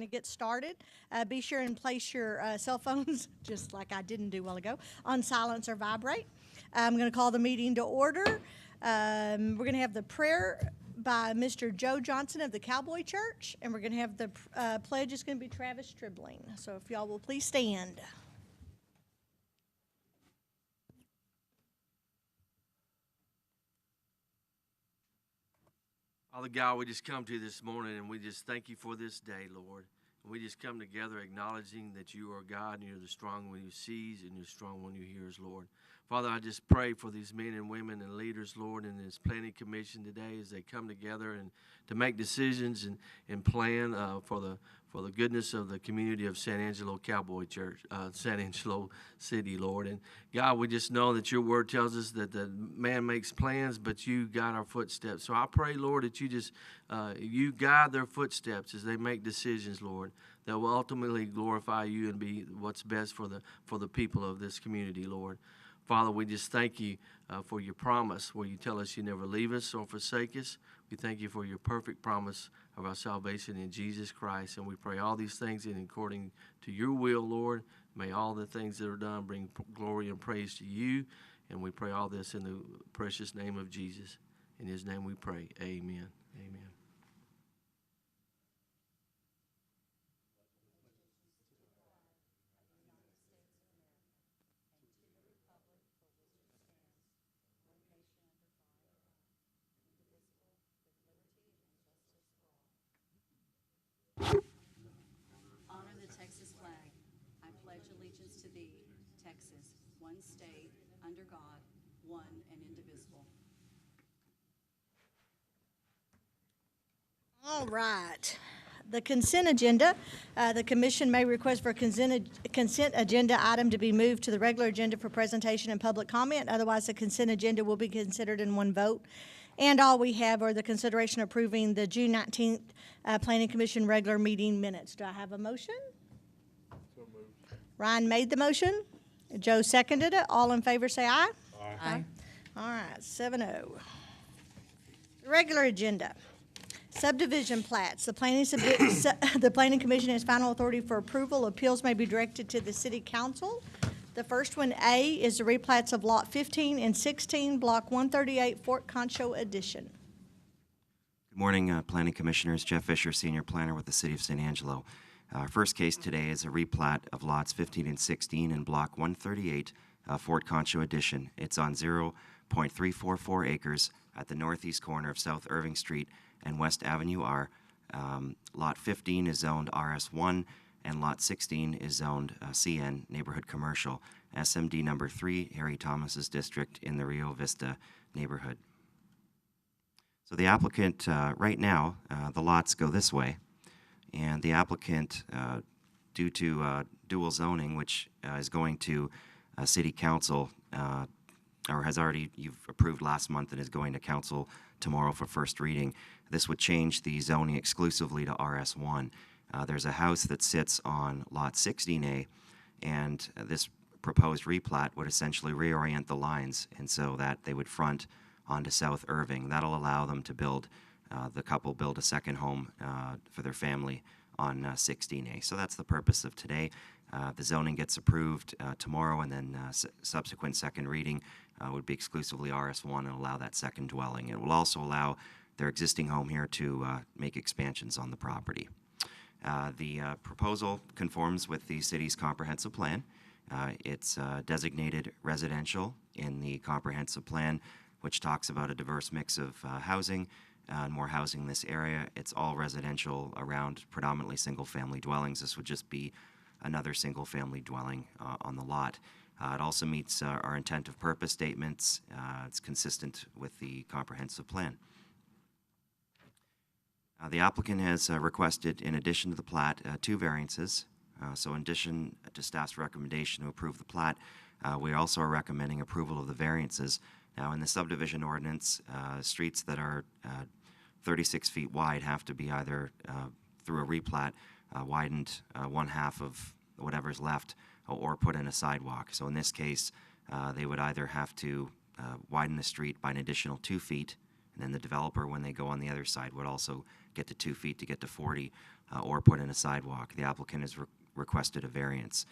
get started. Be sure and place your cell phones, just like I didn't do a while ago, on silence or vibrate. I'm going to call the meeting to order. We're going to have the prayer by Mr. Joe Johnson of the Cowboy Church, and we're going to have the pledge is going to be Travis Stribling. So if y'all will please stand. Father God, we just come to you this morning and we just thank you for this day, Lord. And we just come together acknowledging that you are God and you're the strong one who sees and you're strong one who hears, Lord. Father, I just pray for these men and women and leaders, Lord, in this planning commission today as they come together and to make decisions and plan for the goodness of the community of San Angelo Cowboy Church, San Angelo City, Lord. And God, we just know that your word tells us that the man makes plans, but you guide our footsteps. So I pray, Lord, that you just, you guide their footsteps as they make decisions, Lord, that will ultimately glorify you and be what's best for the people of this community, Lord. Father, we just thank you for your promise where you tell us you never leave us or forsake us. We thank you for your perfect promise of our salvation in Jesus Christ. And we pray all these things in according to your will, Lord. May all the things that are done bring glory and praise to you. And we pray all this in the precious name of Jesus. In his name we pray. Amen. Amen. Honor the Texas flag. I pledge allegiance to thee, Texas, one state, under God, one and indivisible. All right. The consent agenda. The commission may request for a consent agenda item to be moved to the regular agenda for presentation and public comment. Otherwise, the consent agenda will be considered in one vote. And all we have are the consideration approving the June 19th Planning Commission regular meeting minutes. Do I have a motion? So moved. Ryan made the motion. Joe seconded it. All in favor say aye. Aye. All right, 7-0. The regular agenda. Subdivision plats. The Planning Commission has final authority for approval. Appeals may be directed to the City Council. The first one, A, is the replats of Lot 15 and 16, Block 138, Fort Concho Addition. Good morning, Planning Commissioners. Jeff Fisher, Senior Planner with the City of San Angelo. Our first case today is a replat of Lots 15 and 16 in Block 138, Fort Concho Addition. It's on 0.344 acres at the northeast corner of South Irving Street and West Avenue R. Lot 15 is zoned RS1, and Lot 16 is zoned CN, Neighborhood Commercial, SMD number 3, Harry Thomas's district in the Rio Vista neighborhood. So the applicant, right now, the lots go this way, and the applicant, due to dual zoning, which is going to City Council, or has already, you've approved last month and is going to Council tomorrow for first reading, this would change the zoning exclusively to RS1. There's a house that sits on Lot 16A, and this proposed replat would essentially reorient the lines, and so that they would front onto South Irving. That'll allow them to build, the couple build a second home for their family on 16A. So that's the purpose of today. The zoning gets approved tomorrow, and then subsequent second reading would be exclusively RS1 and allow that second dwelling. It will also allow their existing home here to make expansions on the property. The proposal conforms with the city's comprehensive plan. It's designated residential in the comprehensive plan, which talks about a diverse mix of housing and more housing in this area. It's all residential around predominantly single-family dwellings. This would just be another single-family dwelling on the lot. It also meets our intent of purpose statements. It's consistent with the comprehensive plan. The applicant has requested, in addition to the plat, 2 variances. So in addition to staff's recommendation to approve the plat, we also are recommending approval of the variances. Now, in the subdivision ordinance, streets that are 36 feet wide have to be either through a replat widened 1/2 of whatever's left, or put in a sidewalk. So in this case, they would either have to widen the street by an additional 2 feet And then the developer, when they go on the other side, would also get to 2 feet to get to 40 or put in a sidewalk. The applicant has requested a variance,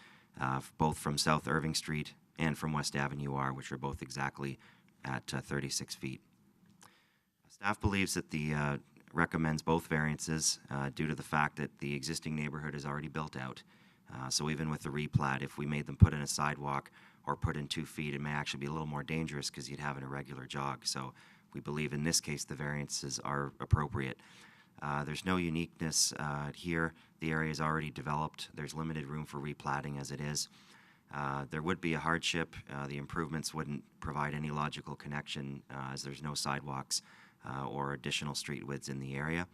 both from South Irving Street and from West Avenue R, which are both exactly at 36 feet. Staff believes that the recommends both variances due to the fact that the existing neighborhood is already built out. So even with the replat, if we made them put in a sidewalk or put in 2 feet, it may actually be a little more dangerous because you'd have an irregular jog. So we believe in this case the variances are appropriate. There's no uniqueness here. The area is already developed. There's limited room for replatting as it is. There would be a hardship. The improvements wouldn't provide any logical connection as there's no sidewalks or additional street widths in the area.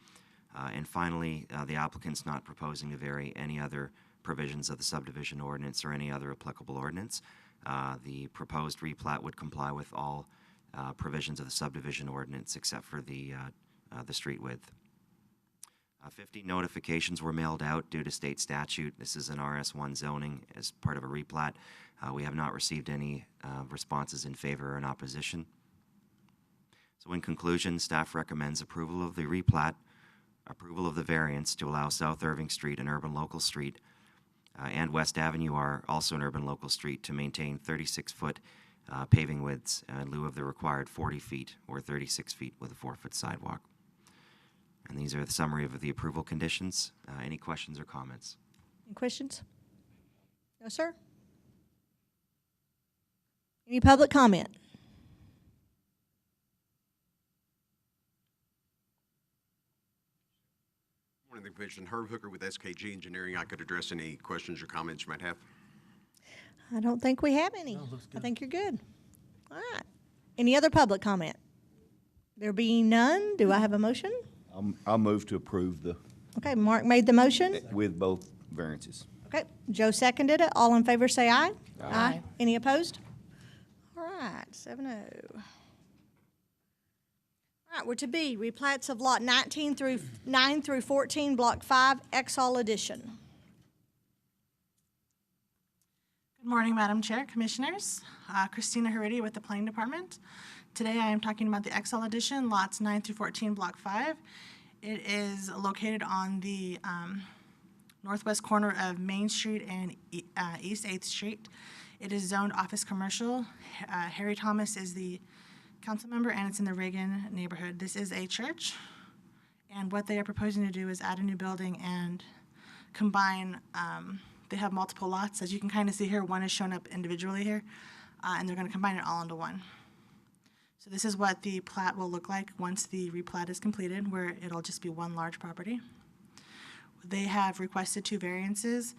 And finally, the applicant's not proposing to vary any other provisions of the subdivision ordinance or any other applicable ordinance. The proposed replat would comply with all provisions of the subdivision ordinance except for the street width. 50 notifications were mailed out due to state statute. This is an RS1 zoning as part of a replat. We have not received any responses in favor or in opposition. So in conclusion, staff recommends approval of the replat, approval of the variance to allow South Irving Street, an urban local street, and West Avenue R, also an urban local street, to maintain 36-foot paving widths in lieu of the required 40 feet or 36 feet with a 4-foot sidewalk. And these are the summary of the approval conditions. Any questions or comments? Any questions? No, sir? Any public comment? Morning, the Commission. Herb Hooker with SKG Engineering. I could address any questions or comments you might have. I don't think we have any. I think you're good. All right. Any other public comment? There being none, do I have a motion? I'll move to approve Okay, Mark made the motion. with both variances. Okay, Joe seconded it. All in favor say aye. Aye. Any opposed? All right, 7-0. All right, we're to B, replats of lot 9 through 14, Block 5, Exall Edition. Good morning, Madam Chair, Commissioners. Christina Heredia with the Planning Department. Today I am talking about the Exall Edition, lots 9 through 14, Block 5. It is located on the northwest corner of Main Street and East 8th Street. It is zoned office commercial. Harry Thomas is the council member, and it's in the Reagan neighborhood. This is a church, and what they are proposing to do is add a new building and combine. They have multiple lots. As you can kind of see here, one is shown up individually here, and they're going to combine it all into one. So this is what the plat will look like once the replat is completed, where it'll just be one large property. They have requested 2 variances,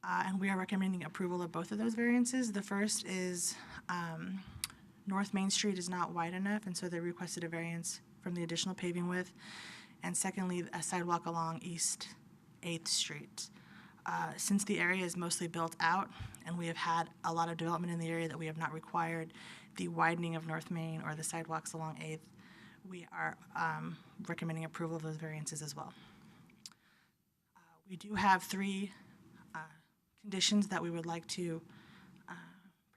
and we are recommending approval of both of those variances. The first is North Main Street is not wide enough, and so they requested a variance from the additional paving width. And secondly, a sidewalk along East 8th Street. Since the area is mostly built out, and we have had a lot of development in the area that we have not required the widening of North Main or the sidewalks along 8th, we are recommending approval of those variances as well. We do have 3 conditions that we would like to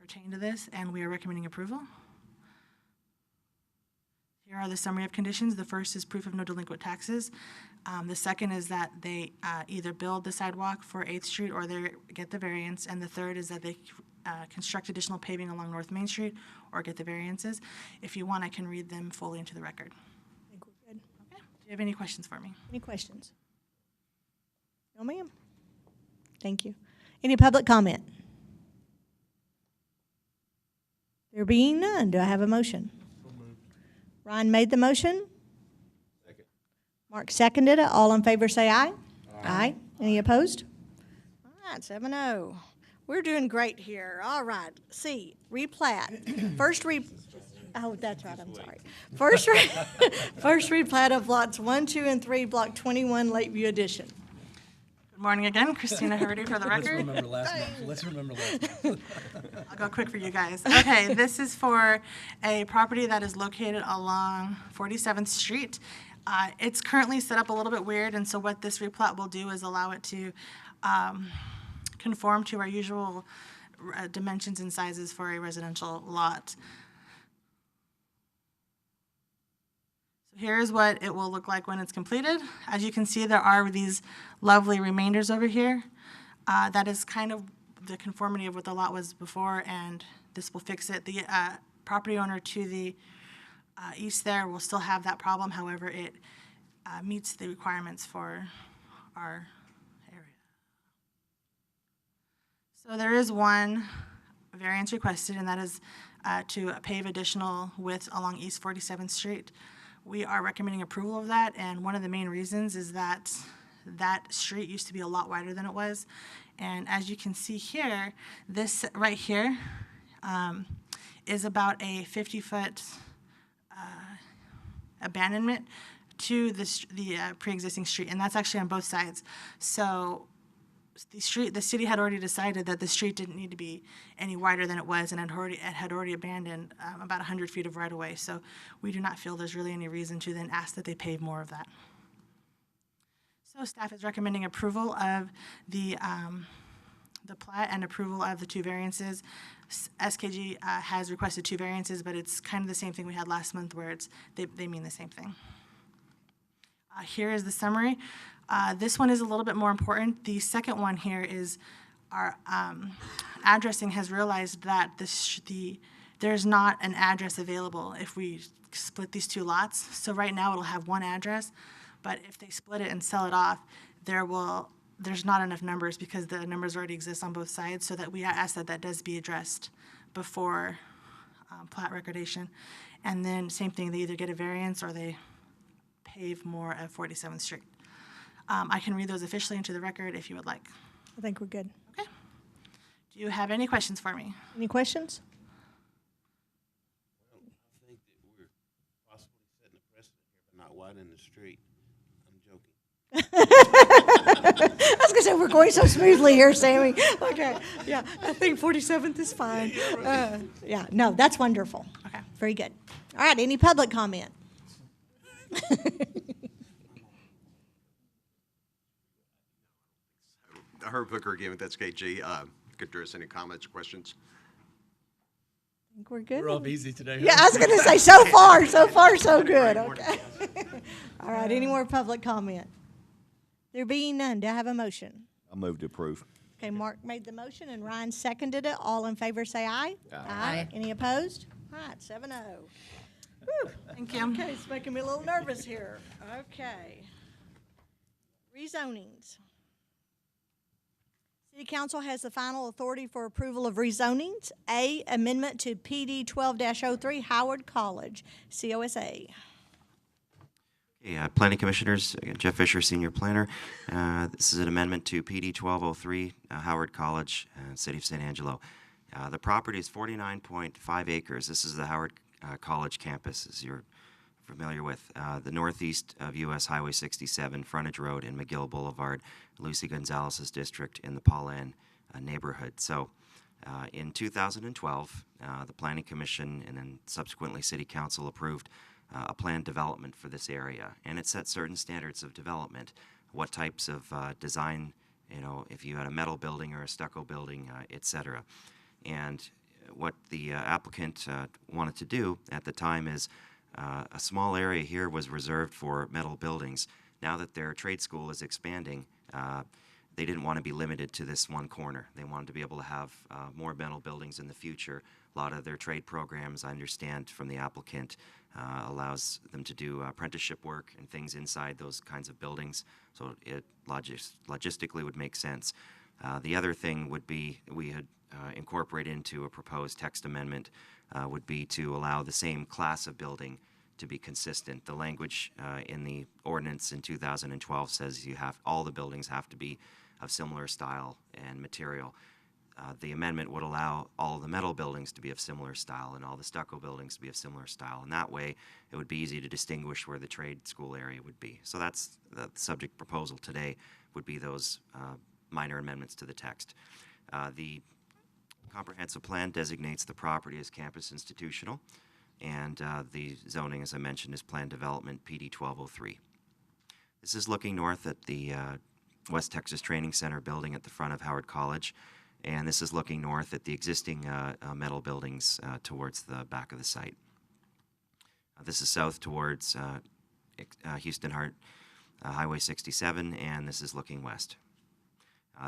pertain to this, and we are recommending approval. Here are the summary of conditions. The first is proof of no delinquent taxes. The second is that they either build the sidewalk for 8th Street or they get the variance. And the third is that they construct additional paving along North Main Street or get the variances. If you want, I can read them fully into the record. I think we're good. Okay. Do you have any questions for me? Any questions? No, ma'am. Thank you. Any public comment? There being none, do I have a motion? Ryan made the motion. Second. Mark seconded it. All in favor say aye. Aye. Any opposed? All right, 7-0. We're doing great here. All right. C, replat. Oh, that's right. I'm sorry. First replat of lots 1, 2, and 3, Block 21, Lakeview Edition. Good morning again. Christina Heredia for the record. Let's remember last month. I'll go quick for you guys. Okay, this is for a property that is located along 47th Street. It's currently set up a little bit weird, and so what this replat will do is allow it to conform to our usual dimensions and sizes for a residential lot. So here's what it will look like when it's completed. As you can see, there are these lovely remainders over here. That is kind of the conformity of what the lot was before, and this will fix it. The property owner to the east there will still have that problem. However, it meets the requirements for our area. So there is one variance requested, and that is to pave additional width along East 47th Street. We are recommending approval of that, and one of the main reasons is that that street used to be a lot wider than it was. And as you can see here, this right here is about a 50-foot abandonment to the pre-existing street, and that's actually on both sides. So the city had already decided that the street didn't need to be any wider than it was, and it had already abandoned about 100 feet of right-of-way. So we do not feel there's really any reason to then ask that they pave more of that. So staff is recommending approval of the plat and approval of the two variances. SKG has requested two variances, but it's kind of the same thing we had last month, where they mean the same thing. Here is the summary. This one is a little bit more important. The second one here is our addressing has realized that there's not an address available if we split these two lots. So right now it'll have one address, but if they split it and sell it off, there's not enough numbers because the numbers already exist on both sides, so that we ask that does be addressed before plat recordation. And then same thing, they either get a variance or they pave more at 47th Street. I can read those officially into the record if you would like. I think we're good. Okay. Do you have any questions for me? Any questions? I think that we're possibly setting a precedent here by not widening the street. I'm joking. I was gonna say, we're going so smoothly here, Sammy. Okay, yeah, I think 47th is fine. Yeah, no, that's wonderful. Okay. Very good. All right, any public comment? Herb Hooker again with SKG. Could address any comments or questions? I think we're good. We're off easy today. Yeah, I was gonna say, so far, so good, okay. All right, any more public comment? There being none, do I have a motion? I'll move to approve. Okay, Mark made the motion and Ryan seconded it. All in favor say aye. Aye. Any opposed? All right, 7-0. Whew. Thank you. Okay, it's making me a little nervous here. Okay. Rezonings. City Council has the final authority for approval of rezonings. A, amendment to PD 12-03 Howard College, COSA. Okay, Planning Commissioners, Jeff Fisher, Senior Planner. This is an amendment to PD 1203 Howard College, City of San Angelo. The property is 49.5 acres. This is the Howard College campus, as you're familiar with. The northeast of U.S. Highway 67, frontage road in McGill Boulevard, Lucy Gonzalez's district in the Pauline neighborhood. So in 2012, the Planning Commission and then subsequently City Council approved a planned development for this area, and it set certain standards of development, what types of design, if you had a metal building or a stucco building, et cetera. And what the applicant wanted to do at the time is a small area here was reserved for metal buildings. Now that their trade school is expanding, they didn't want to be limited to this one corner. They wanted to be able to have more metal buildings in the future. A lot of their trade programs, I understand from the applicant, allows them to do apprenticeship work and things inside those kinds of buildings, so it logistically would make sense. The other thing would be, we had incorporated into a proposed text amendment, would be to allow the same class of building to be consistent. The language in the ordinance in 2012 says all the buildings have to be of similar style and material. The amendment would allow all the metal buildings to be of similar style and all the stucco buildings to be of similar style. And that way, it would be easy to distinguish where the trade school area would be. So that's the subject proposal today, would be those minor amendments to the text. The comprehensive plan designates the property as campus institutional, and the zoning, as I mentioned, is planned development PD 1203. This is looking north at the West Texas Training Center building at the front of Howard College. And this is looking north at the existing metal buildings towards the back of the site. This is south towards Houston Hart Highway 67, and this is looking west.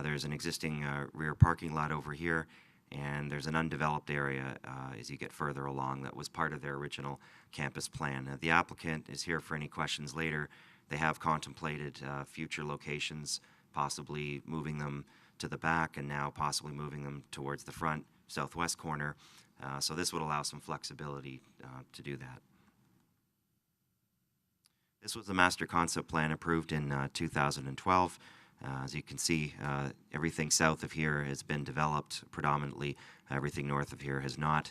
There's an existing rear parking lot over here, and there's an undeveloped area as you get further along that was part of their original campus plan. The applicant is here for any questions later. They have contemplated future locations, possibly moving them to the back and now possibly moving them towards the front southwest corner. So this would allow some flexibility to do that. This was the master concept plan approved in 2012. As you can see, everything south of here has been developed predominantly. Everything north of here has not.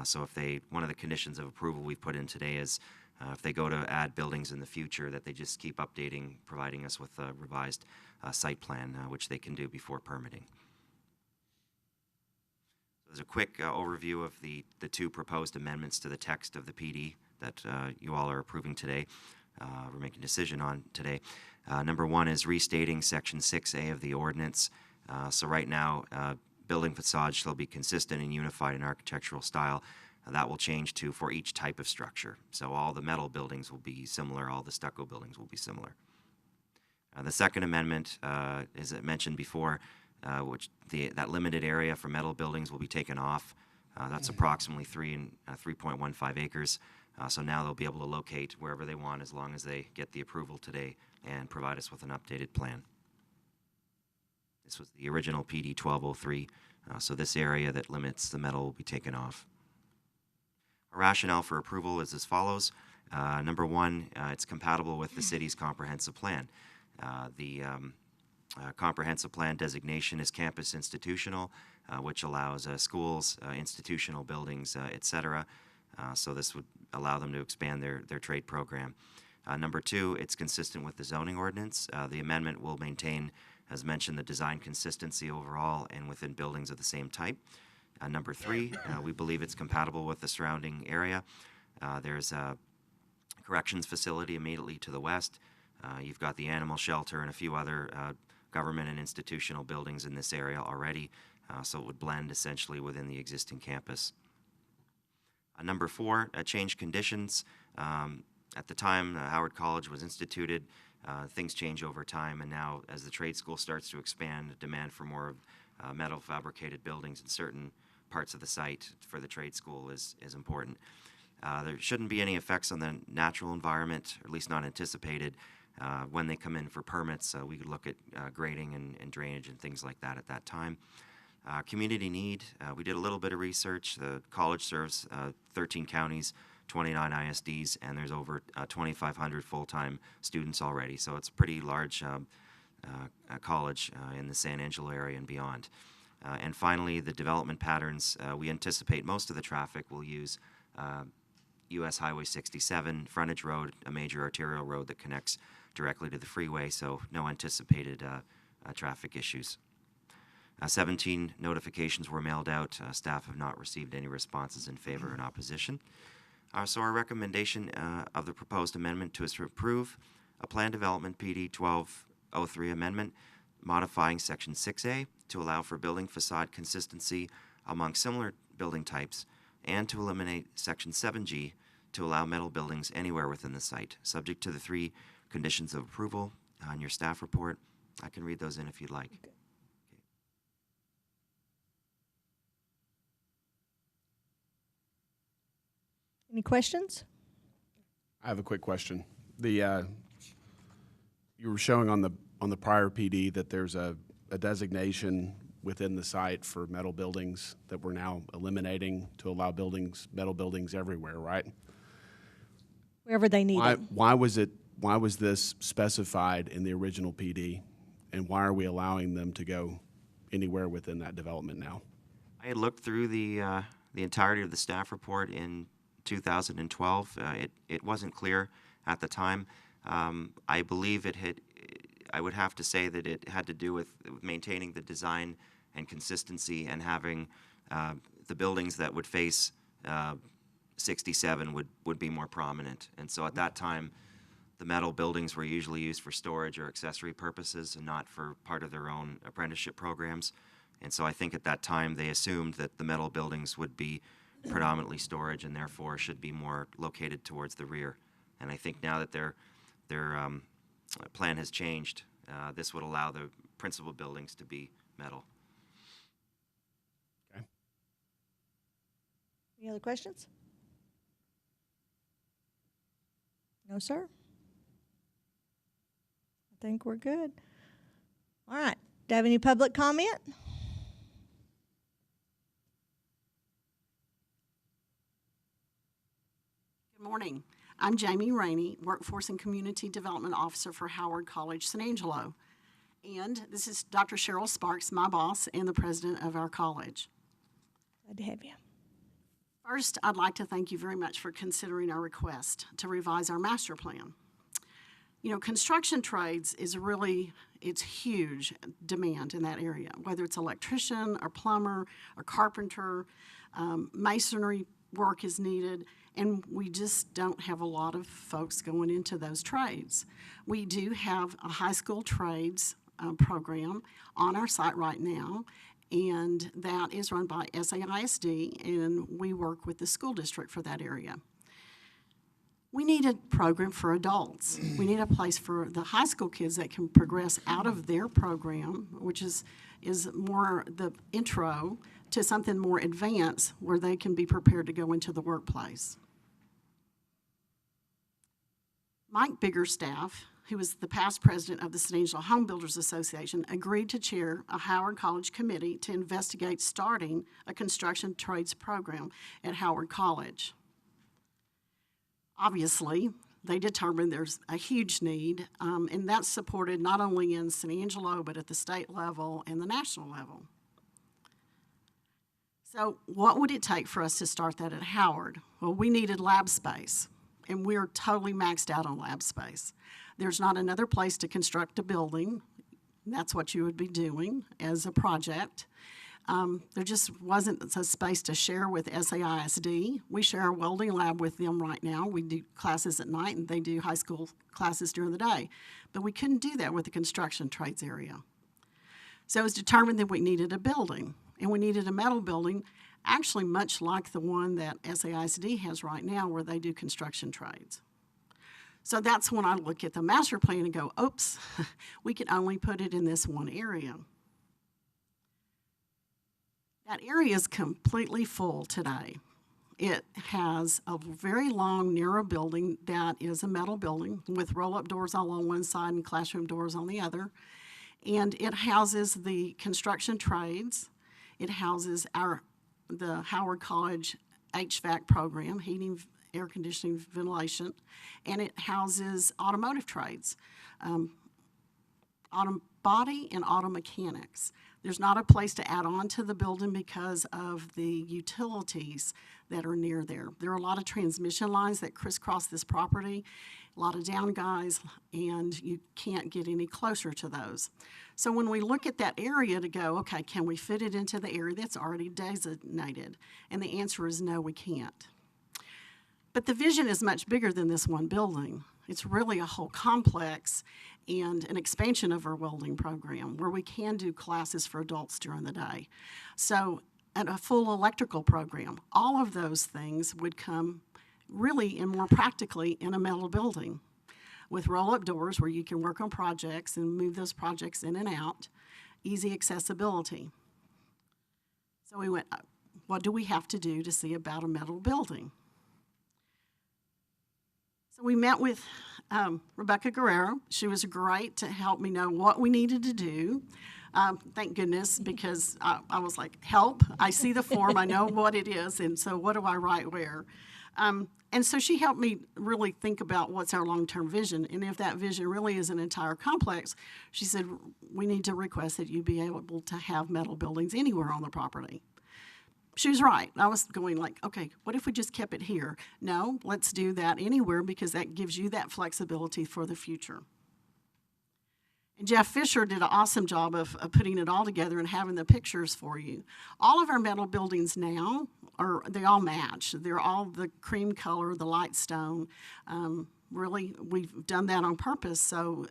So one of the conditions of approval we've put in today is if they go to add buildings in the future, that they just keep updating, providing us with a revised site plan, which they can do before permitting. There's a quick overview of the two proposed amendments to the text of the PD that you all are approving today. We're making a decision on today. Number one is restating Section 6A of the ordinance. So right now, building facades shall be consistent and unified in architectural style. That will change to for each type of structure. So all the metal buildings will be similar, all the stucco buildings will be similar. The second amendment, as I mentioned before, that limited area for metal buildings will be taken off. That's approximately 3.15 acres. So now they'll be able to locate wherever they want as long as they get the approval today and provide us with an updated plan. This was the original PD 1203, so this area that limits the metal will be taken off. Our rationale for approval is as follows. Number one, it's compatible with the city's comprehensive plan. The comprehensive plan designation is campus institutional, which allows schools, institutional buildings, etc. So this would allow them to expand their trade program. Number two, it's consistent with the zoning ordinance. The amendment will maintain, as mentioned, the design consistency overall and within buildings of the same type. Number three, we believe it's compatible with the surrounding area. There's a corrections facility immediately to the west. You've got the animal shelter and a few other government and institutional buildings in this area already, so it would blend essentially within the existing campus. Number four, change conditions. At the time Howard College was instituted, things change over time, and now as the trade school starts to expand, the demand for more metal fabricated buildings in certain parts of the site for the trade school is important. There shouldn't be any effects on the natural environment, or at least not anticipated. When they come in for permits, we could look at grading and drainage and things like that at that time. Community need, we did a little bit of research. The college serves 13 counties, 29 ISDs, and there's over 2,500 full-time students already. So it's a pretty large college in the San Angelo area and beyond. And finally, the development patterns. We anticipate most of the traffic will use U.S. Highway 67, frontage road, a major arterial road that connects directly to the freeway, so no anticipated traffic issues. 17 notifications were mailed out. Staff have not received any responses in favor or in opposition. So our recommendation of the proposed amendment is to approve a plan development PD 1203 amendment modifying Section 6A to allow for building facade consistency among similar building types and to eliminate Section 7G to allow metal buildings anywhere within the site, subject to the three conditions of approval on your staff report. I can read those in if you'd like. Okay. Any questions? I have a quick question. You were showing on the prior PD that there's a designation within the site for metal buildings that we're now eliminating to allow metal buildings everywhere, right? Wherever they need it. Why was this specified in the original PD, and why are we allowing them to go anywhere within that development now? I had looked through the entirety of the staff report in 2012. It wasn't clear at the time. I believe I would have to say that it had to do with maintaining the design and consistency and having the buildings that would face 67 would be more prominent. And so at that time, the metal buildings were usually used for storage or accessory purposes and not for part of their own apprenticeship programs. And so I think at that time they assumed that the metal buildings would be predominantly storage and therefore should be more located towards the rear. And I think now that they're their plan has changed. This would allow the principal buildings to be metal. Okay. Any other questions? No, sir? I think we're good. All right. Do you have any public comment? Good morning. I'm Jamie Rainey, Workforce and Community Development Officer for Howard College, San Angelo. And this is Dr. Cheryl Sparks, my boss and the president of our college. Glad to have you. First, I'd like to thank you very much for considering our request to revise our master plan. You know, construction trades is really, it's huge demand in that area, whether it's electrician or plumber or carpenter, masonry work is needed, and we just don't have a lot of folks going into those trades. We do have a high school trades program on our site right now, and that is run by SAISD, and we work with the school district for that area. We need a program for adults. We need a place for the high school kids that can progress out of their program, which is more the intro, to something more advanced where they can be prepared to go into the workplace. Mike Biggerstaff, who was the past president of the San Angelo Home Builders Association, agreed to chair a Howard College committee to investigate starting a construction trades program at Howard College. Obviously, they determined there's a huge need, and that's supported not only in San Angelo, but at the state level and the national level. So what would it take for us to start that at Howard? Well, we needed lab space, and we're totally maxed out on lab space. There's not another place to construct a building. That's what you would be doing as a project. There just wasn't a space to share with SAISD. We share a welding lab with them right now. We do classes at night, and they do high school classes during the day. But we couldn't do that with the construction trades area. So it was determined that we needed a building, and we needed a metal building, actually much like the one that SAISD has right now where they do construction trades. So that's when I look at the master plan and go, oops, we can only put it in this one area. That area is completely full today. It has a very long, narrow building that is a metal building with roll-up doors all on one side and classroom doors on the other. And it houses the construction trades. It houses the Howard College HVAC program, heating, air conditioning, ventilation, and it houses automotive trades, body and auto mechanics. There's not a place to add on to the building because of the utilities that are near there. There are a lot of transmission lines that crisscross this property, a lot of down guys, and you can't get any closer to those. So when we look at that area to go, okay, can we fit it into the area that's already designated? And the answer is no, we can't. But the vision is much bigger than this one building. It's really a whole complex and an expansion of our welding program where we can do classes for adults during the day. So, and a full electrical program. All of those things would come really and more practically in a metal building with roll-up doors where you can work on projects and move those projects in and out, easy accessibility. So we went, what do we have to do to see about a metal building? So we met with Rebecca Guerrero. She was great to help me know what we needed to do. Thank goodness, because I was like, help, I see the form, I know what it is, and so what do I write where? And so she helped me really think about what's our long-term vision, and if that vision really is an entire complex, she said, we need to request that you be able to have metal buildings anywhere on the property. She was right. I was going like, okay, what if we just kept it here? No, let's do that anywhere because that gives you that flexibility for the future. And Jeff Fisher did an awesome job of putting it all together and having the pictures for you. All of our metal buildings now, they all match. They're all the cream color, the light stone. Really, we've done that on purpose, so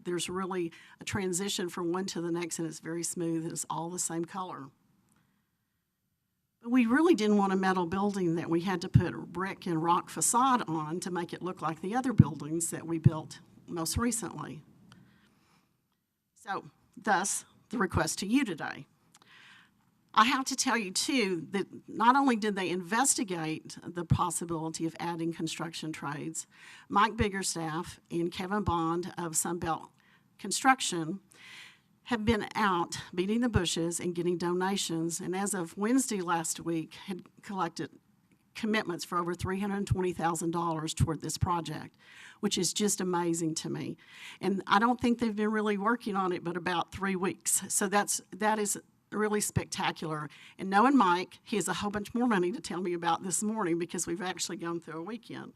there's really a transition from one to the next, and it's very smooth. It's all the same color. But we really didn't want a metal building that we had to put a brick and rock facade on to make it look like the other buildings that we built most recently. So, thus, the request to you today. I have to tell you, too, that not only did they investigate the possibility of adding construction trades, Mike Biggerstaff and Kevin Bond of Sunbelt Construction have been out beating the bushes and getting donations, and as of Wednesday last week, had collected commitments for over $320,000 toward this project, which is just amazing to me. And I don't think they've been really working on it but about 3 weeks. So that is really spectacular. And knowing Mike, he has a whole bunch more money to tell me about this morning because we've actually gone through a weekend.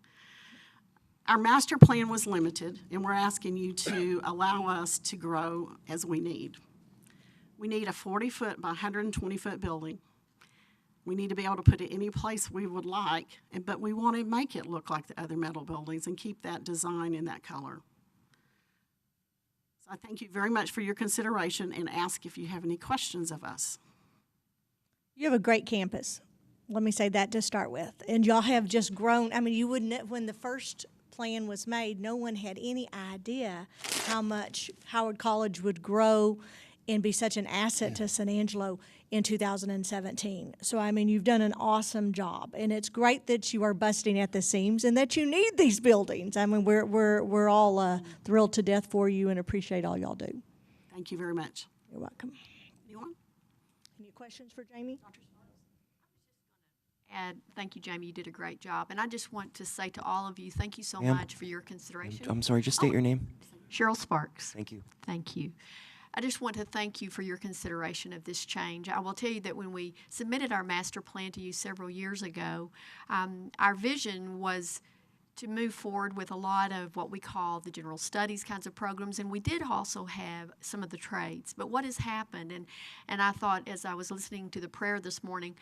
Our master plan was limited, and we're asking you to allow us to grow as we need. We need a 40-foot by 120-foot building. We need to be able to put it any place we would like, but we want to make it look like the other metal buildings and keep that design in that color. So I thank you very much for your consideration and ask if you have any questions of us. You have a great campus. Let me say that to start with. And y'all have just grown. I mean, you wouldn't, when the first plan was made, no one had any idea how much Howard College would grow and be such an asset to San Angelo in 2017. So, I mean, you've done an awesome job, and it's great that you are busting at the seams and that you need these buildings. I mean, we're all thrilled to death for you and appreciate all y'all do. Thank you very much. You're welcome. Anyone? Any questions for Jamie? And thank you, Jamie. You did a great job. And I just want to say to all of you, thank you so Ma'am? much for your consideration. I'm sorry, just state your name. Cheryl Sparks. Thank you. Thank you. I just want to thank you for your consideration of this change. I will tell you that when we submitted our master plan to you several years ago, our vision was to move forward with a lot of what we call the general studies kinds of programs, and we did also have some of the trades. But what has happened, and I thought as I was listening to the prayer this morning,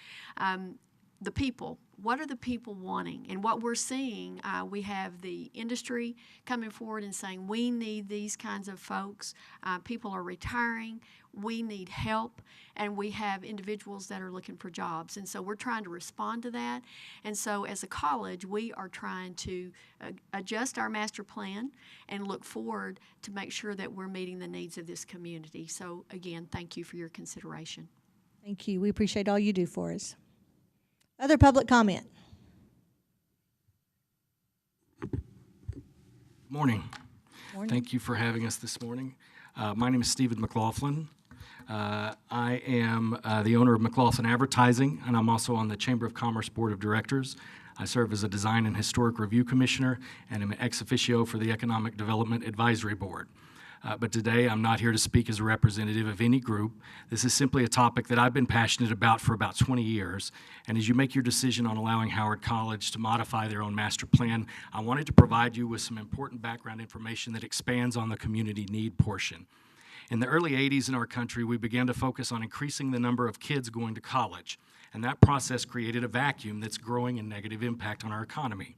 the people, what are the people wanting? And what we're seeing, we have the industry coming forward and saying, we need these kinds of folks. People are retiring. We need help. And we have individuals that are looking for jobs. And so we're trying to respond to that. And so as a college, we are trying to adjust our master plan and look forward to make sure that we're meeting the needs of this community. So again, thank you for your consideration. Thank you. We appreciate all you do for us. Other public comment? Morning. Morning. Thank you for having us this morning. My name is Stephen McLaughlin. I am the owner of McLaughlin Advertising, and I'm also on the Chamber of Commerce Board of Directors. I serve as a Design and Historic Review Commissioner, and am an ex officio for the Economic Development Advisory Board. But today I'm not here to speak as a representative of any group. This is simply a topic that I've been passionate about for about 20 years. And as you make your decision on allowing Howard College to modify their own master plan, I wanted to provide you with some important background information that expands on the community need portion. In the early 80s in our country, we began to focus on increasing the number of kids going to college. And that process created a vacuum that's growing a negative impact on our economy.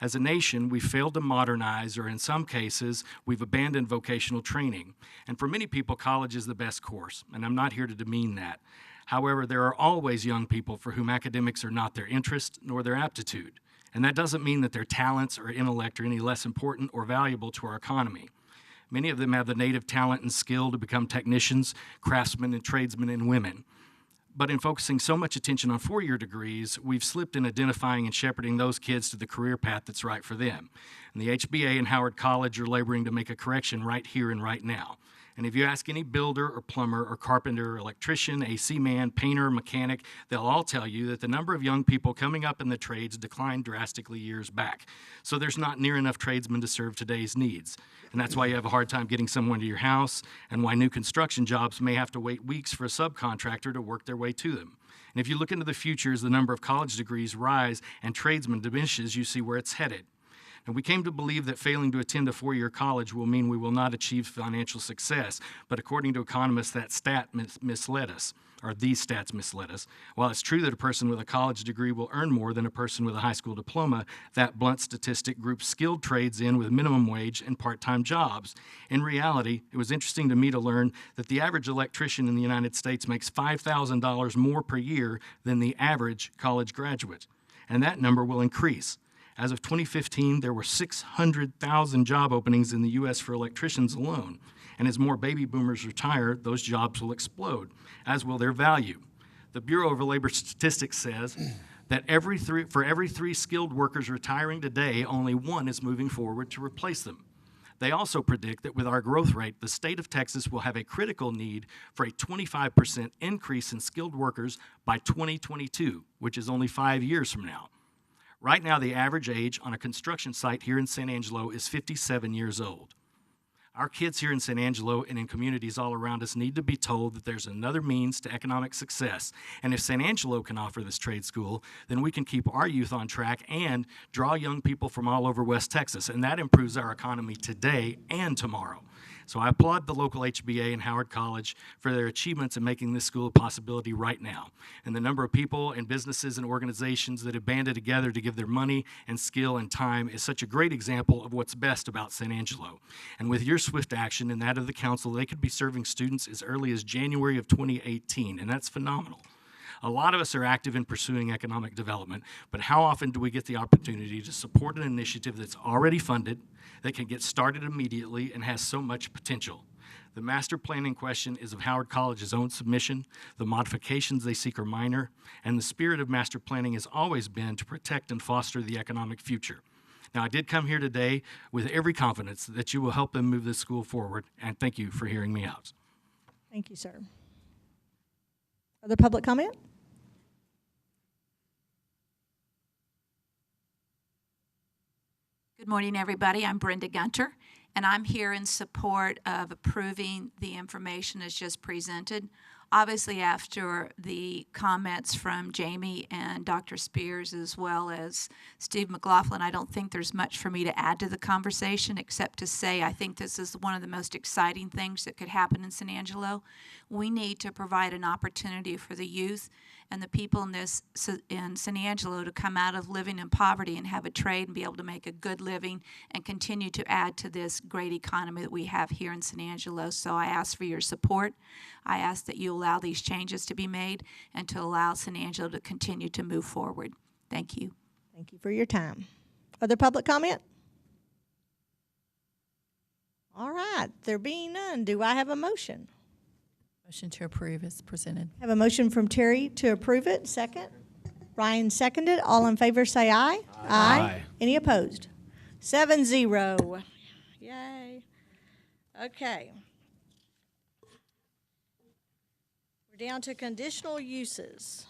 As a nation, we failed to modernize, or in some cases, we've abandoned vocational training. And for many people, college is the best course, and I'm not here to demean that. However, there are always young people for whom academics are not their interest nor their aptitude. And that doesn't mean that their talents or intellect are any less important or valuable to our economy. Many of them have the native talent and skill to become technicians, craftsmen, and tradesmen and women. But in focusing so much attention on four-year degrees, we've slipped in identifying and shepherding those kids to the career path that's right for them. And the HBA and Howard College are laboring to make a correction right here and right now. And if you ask any builder or plumber or carpenter or electrician, AC man, painter, mechanic, they'll all tell you that the number of young people coming up in the trades declined drastically years back. So there's not near enough tradesmen to serve today's needs. And that's why you have a hard time getting someone to your house, and why new construction jobs may have to wait weeks for a subcontractor to work their way to them. And if you look into the future as the number of college degrees rise and tradesmen diminishes, you see where it's headed. And we came to believe that failing to attend a four-year college will mean we will not achieve financial success. But according to economists, that stat misled us, or these stats misled us. While it's true that a person with a college degree will earn more than a person with a high school diploma, that blunt statistic groups skilled trades in with minimum wage and part-time jobs. In reality, it was interesting to me to learn that the average electrician in the United States makes $5,000 more per year than the average college graduate. And that number will increase. As of 2015, there were 600,000 job openings in the U.S. for electricians alone. And as more baby boomers retire, those jobs will explode, as will their value. The Bureau of Labor Statistics says that for every three skilled workers retiring today, only one is moving forward to replace them. They also predict that with our growth rate, the state of Texas will have a critical need for a 25% increase in skilled workers by 2022, which is only 5 years from now. Right now, the average age on a construction site here in San Angelo is 57 years old. Our kids here in San Angelo and in communities all around us need to be told that there's another means to economic success. And if San Angelo can offer this trade school, then we can keep our youth on track and draw young people from all over West Texas. And that improves our economy today and tomorrow. So I applaud the local HBA and Howard College for their achievements in making this school a possibility right now. And the number of people and businesses and organizations that have banded together to give their money and skill and time is such a great example of what's best about San Angelo. And with your swift action and that of the council, they could be serving students as early as January of 2018, and that's phenomenal. A lot of us are active in pursuing economic development, but how often do we get the opportunity to support an initiative that's already funded, that can get started immediately, and has so much potential? The master plan in question is of Howard College's own submission. The modifications they seek are minor, and the spirit of master planning has always been to protect and foster the economic future. Now, I did come here today with every confidence that you will help them move this school forward, and thank you for hearing me out. Thank you, sir. Other public comment? Good morning, everybody. I'm Brenda Gunter, and I'm here in support of approving the information as just presented. Obviously, after the comments from Jamie and Dr. Spears, as well as Steve McLaughlin, I don't think there's much for me to add to the conversation, except to say I think this is one of the most exciting things that could happen in San Angelo. We need to provide an opportunity for the youth and the people in San Angelo to come out of living in poverty and have a trade and be able to make a good living and continue to add to this great economy that we have here in San Angelo. So I ask for your support. I ask that you allow these changes to be made and to allow San Angelo to continue to move forward. Thank you. Thank you for your time. Other public comment? All right, there being none, do I have a motion? Motion to approve is presented. Have a motion from Terry to approve it. Second. Ryan seconded. All in favor say aye. Aye. Any opposed? 7-0. Yay. Okay. We're down to conditional uses.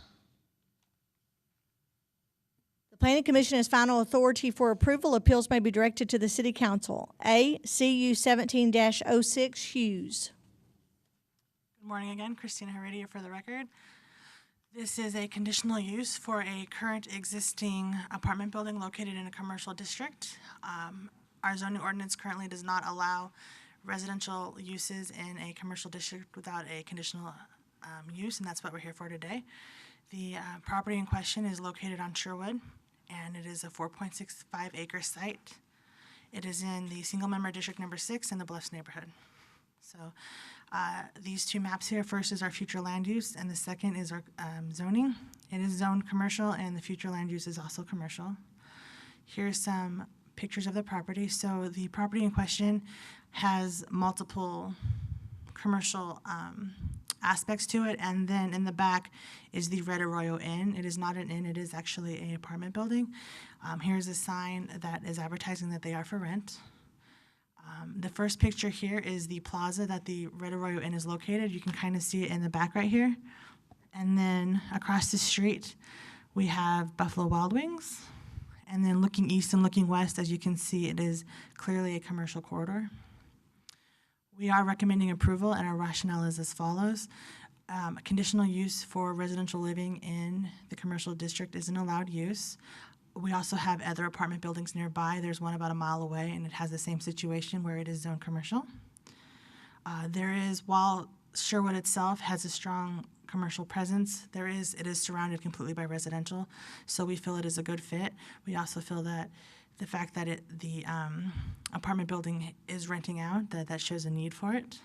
The Planning Commission has final authority for approval. Appeals may be directed to the City Council. A, CU 17-06 Hughes. Good morning again, Christina Heredia for the record. This is a conditional use for a current existing apartment building located in a commercial district. Our zoning ordinance currently does not allow residential uses in a commercial district without a conditional use, and that's what we're here for today. The property in question is located on Sherwood, and it is a 4.65 acre site. It is in the single member district number 6 in the Bluffs neighborhood. So these two maps here, first is our future land use, and the second is our zoning. It is zoned commercial, and the future land use is also commercial. Here's some pictures of the property. So the property in question has multiple commercial aspects to it, and then in the back is the Red Arroyo Inn. It is not an inn, it is actually an apartment building. Here's a sign that is advertising that they are for rent. The first picture here is the plaza that the Red Arroyo Inn is located. You can kind of see it in the back right here. And then across the street, we have Buffalo Wild Wings. And then looking east and looking west, as you can see, it is clearly a commercial corridor. We are recommending approval, and our rationale is as follows. Conditional use for residential living in the commercial district is an allowed use. We also have other apartment buildings nearby. There's one about a mile away, and it has the same situation where it is zoned commercial. While Sherwood itself has a strong commercial presence, it is surrounded completely by residential, so we feel it is a good fit. We also feel that the fact that the apartment building is renting out, that shows a need for it.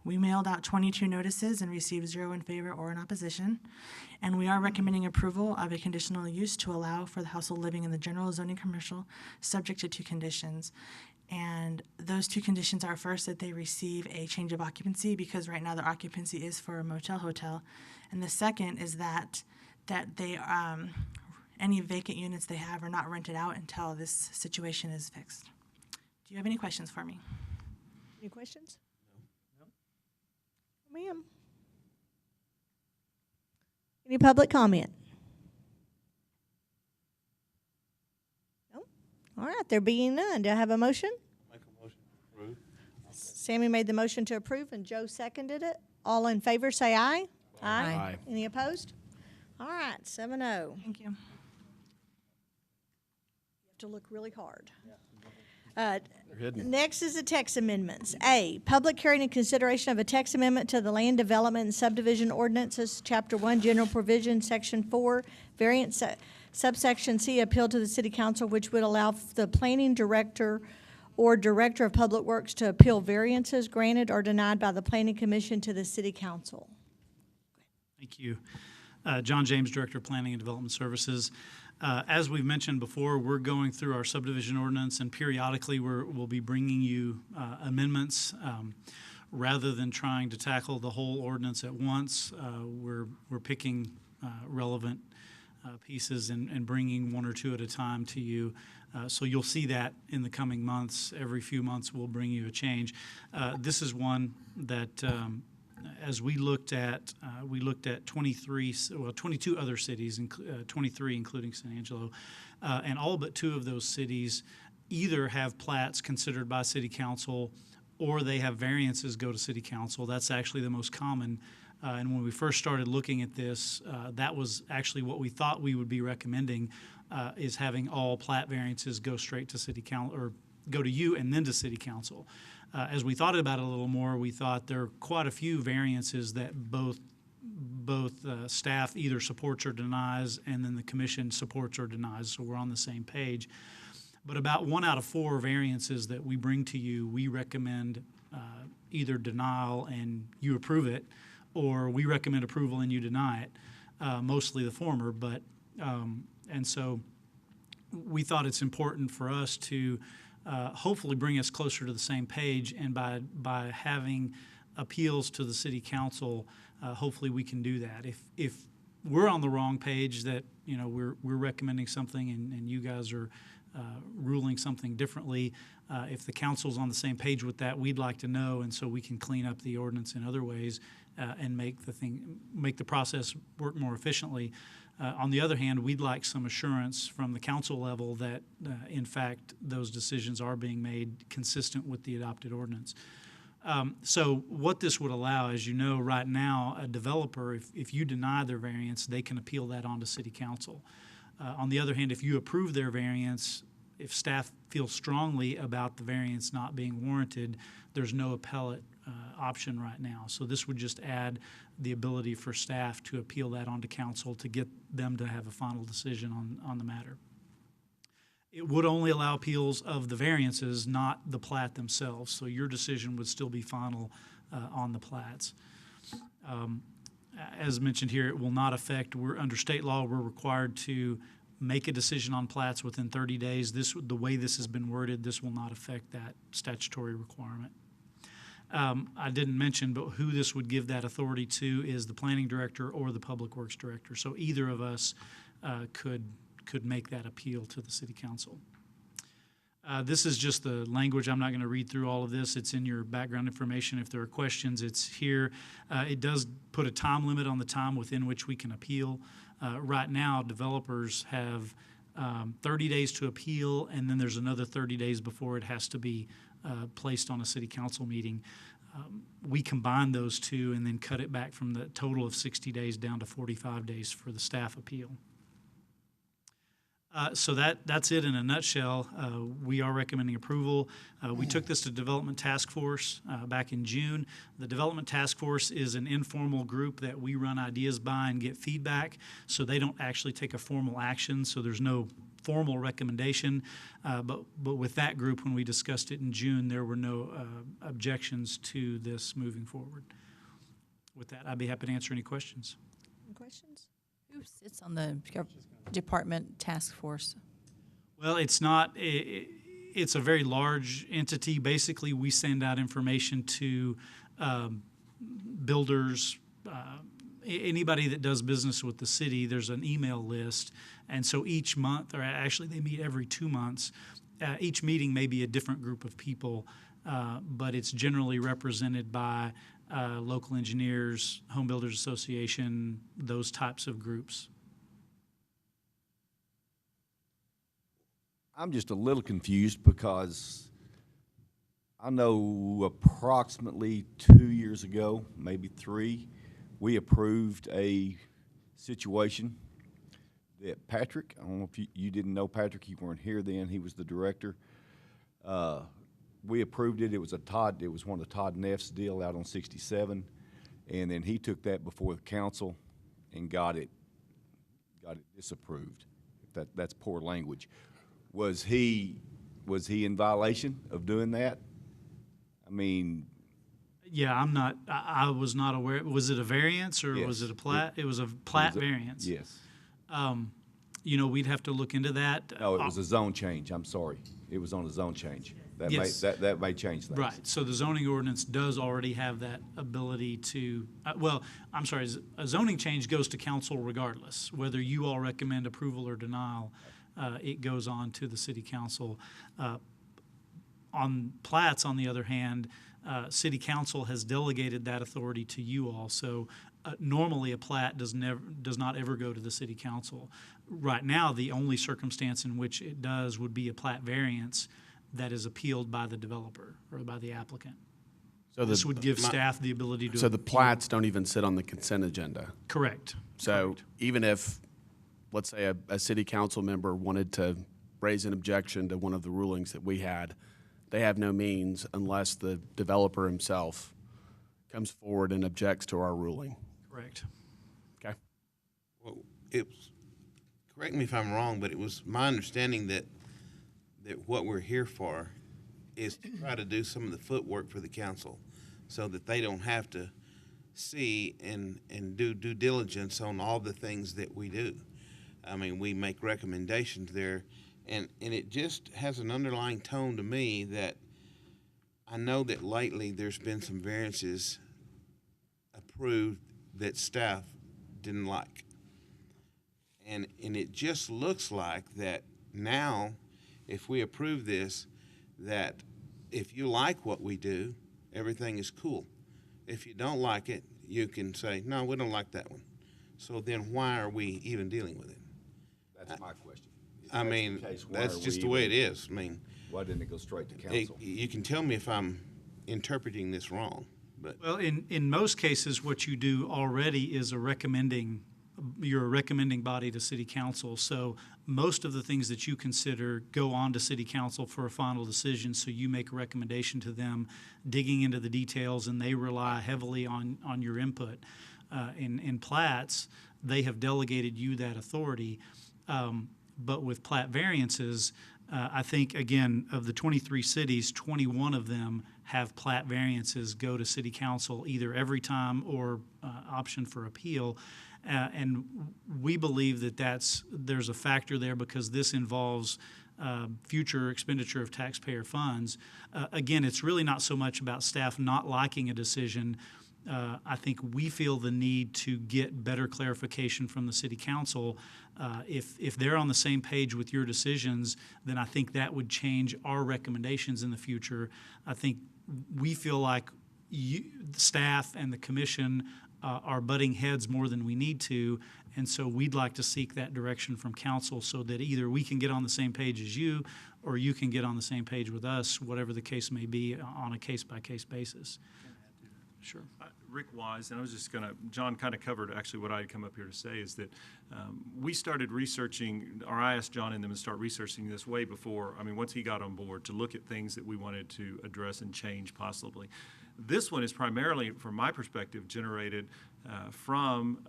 We mailed out 22 notices and received 0 in favor or in opposition. And we are recommending approval of a conditional use to allow for the household living in the general zoning commercial, subject to 2 conditions. And those 2 conditions are, first, that they receive a change of occupancy, because right now their occupancy is for a motel hotel. And the second is that they any vacant units they have are not rented out until this situation is fixed. Do you have any questions for me? Any questions? No. Ma'am. Any public comment? No? All right, there being none, do I have a motion? Make a motion to approve. Sammy made the motion to approve and Joe seconded it. All in favor, say aye. Aye. Any opposed? All right, 7-0. Thank you. To look really hard. hidden. Next is the text amendments. A, public hearing and consideration of a text amendment to the Land Development and Subdivision Ordinances, Chapter 1, General Provision, Section 4, Variant Subsection C, appeal to the City Council, which would allow the planning director or director of public works to appeal variances granted or denied by the Planning Commission to the City Council. Thank you. John James, Director of Planning and Development Services. As we've mentioned before, we're going through our subdivision ordinance, and periodically we'll be bringing you amendments. Rather than trying to tackle the whole ordinance at once, we're picking relevant pieces and bringing 1 or 2 at a time to you. So you'll see that in the coming months. Every few months we'll bring you a change. This is one that as we looked at 22 other cities, 23 including San Angelo, and all but 2 of those cities either have plats considered by City Council or they have variances go to City Council. That's actually the most common. And when we first started looking at this, that was actually what we thought we would be recommending, is having all plat variances go straight to City Council, or go to you and then to City Council. As we thought about it a little more, we thought there are quite a few variances that both staff either supports or denies, and then the commission supports or denies, so we're on the same page. But about 1 out of 4 variances that we bring to you, we recommend either denial and you approve it, or we recommend approval and you deny it, mostly the former. But and so we thought it's important for us to hopefully bring us closer to the same page, and by having appeals to the City Council, hopefully we can do that. If we're on the wrong page, that we're recommending something and you guys are ruling something differently, if the council's on the same page with that, we'd like to know, and so we can clean up the ordinance in other ways and make the process work more efficiently. On the other hand, we'd like some assurance from the council level that, in fact, those decisions are being made consistent with the adopted ordinance. So what this would allow, as you know, right now, a developer, if you deny their variance, they can appeal that onto City Council. On the other hand, if you approve their variance, if staff feels strongly about the variance not being warranted, there's no appellate option right now. So this would just add the ability for staff to appeal that onto council to get them to have a final decision on the matter. It would only allow appeals of the variances, not the plat themselves. So your decision would still be final on the plats. As mentioned here, it will not affect, under state law, we're required to make a decision on plats within 30 days. The way this has been worded, this will not affect that statutory requirement. I didn't mention, but who this would give that authority to is the planning director or the public works director. So either of us could make that appeal to the City Council. This is just the language. I'm not going to read through all of this. It's in your background information. If there are questions, it's here. It does put a time limit on the time within which we can appeal. Right now, developers have 30 days to appeal, and then there's another 30 days before it has to be placed on a City Council meeting. We combine those two and then cut it back from the total of 60 days down to 45 days for the staff appeal. So that's it in a nutshell. We are recommending approval. We took this to Development Task Force back in June. The Development Task Force is an informal group that we run ideas by and get feedback, so they don't actually take a formal action, so there's no formal recommendation, but with that group, when we discussed it in June, there were no objections to this moving forward. With that, I'd be happy to answer any questions. Any questions? Who sits on the department task force? Well, it's not. It's a very large entity. Basically, we send out information to builders, anybody that does business with the city. There's an email list, and so each month, or actually they meet every 2 months. Each meeting may be a different group of people, but it's generally represented by local engineers, Home Builders Association, those types of groups. I'm just a little confused because I know approximately 2 years ago, maybe 3, we approved a situation that Patrick, I don't know if you didn't know Patrick, you weren't here then, he was the director. We approved it. It was one of Todd Neff's deal out on 67, and then he took that before the council and got it disapproved. That's poor language. Was he in violation of doing that? I mean, yeah, I was not aware. Was it a variance or was it a plat? It was a plat variance. Yes. We'd have to look into that. No, it was a zone change. I'm sorry. It was on a zone change. That Yes. that may change things. Right. So the zoning ordinance does already have that ability to, a zoning change goes to council regardless. Whether you all recommend approval or denial, it goes on to the city council. On plats, on the other hand, city council has delegated that authority to you all. So normally a plat does not ever go to the city council. Right now, the only circumstance in which it does would be a plat variance that is appealed by the developer or by the applicant. So this would give staff the ability to So the appeal. plats don't even sit on the consent agenda? Correct. So even if, let's say, a city council member wanted to raise an objection to one of the rulings that we had, they have no means unless the developer himself comes forward and objects to our ruling. Correct. Okay. Well, correct me if I'm wrong, but it was my understanding that what we're here for is to try to do some of the footwork for the council so that they don't have to see and do due diligence on all the things that we do. I mean, we make recommendations there, and it just has an underlying tone to me that I know that lately there's been some variances approved that staff didn't like. And it just looks like that now, if we approve this, that if you like what we do, everything is cool. If you don't like it, you can say, no, we don't like that one. So then why are we even dealing with it? That's my question. I mean, that's just the way it is. I mean, why didn't it go straight to council? You can tell me if I'm interpreting this wrong, but. Well, in most cases, what you do already is you're a recommending body to city council. So most of the things that you consider go on to city council for a final decision. So you make a recommendation to them, digging into the details, and they rely heavily on your input. In plats, they have delegated you that authority. But with plat variances, I think, again, of the 23 cities, 21 of them have plat variances go to city council either every time or option for appeal. And we believe that there's a factor there because this involves future expenditure of taxpayer funds. Again, it's really not so much about staff not liking a decision. I think we feel the need to get better clarification from the city council. If they're on the same page with your decisions, then I think that would change our recommendations in the future. I think we feel like the staff and the commission are butting heads more than we need to, and so we'd like to seek that direction from council so that either we can get on the same page as you or you can get on the same page with us, whatever the case may be, on a case-by-case basis. Sure. Rick Wise, and I was just going to, John kind of covered actually what I had come up here to say is that we started researching, or I asked John and them to start researching this way before, once he got on board, to look at things that we wanted to address and change possibly. This one is primarily, from my perspective, generated from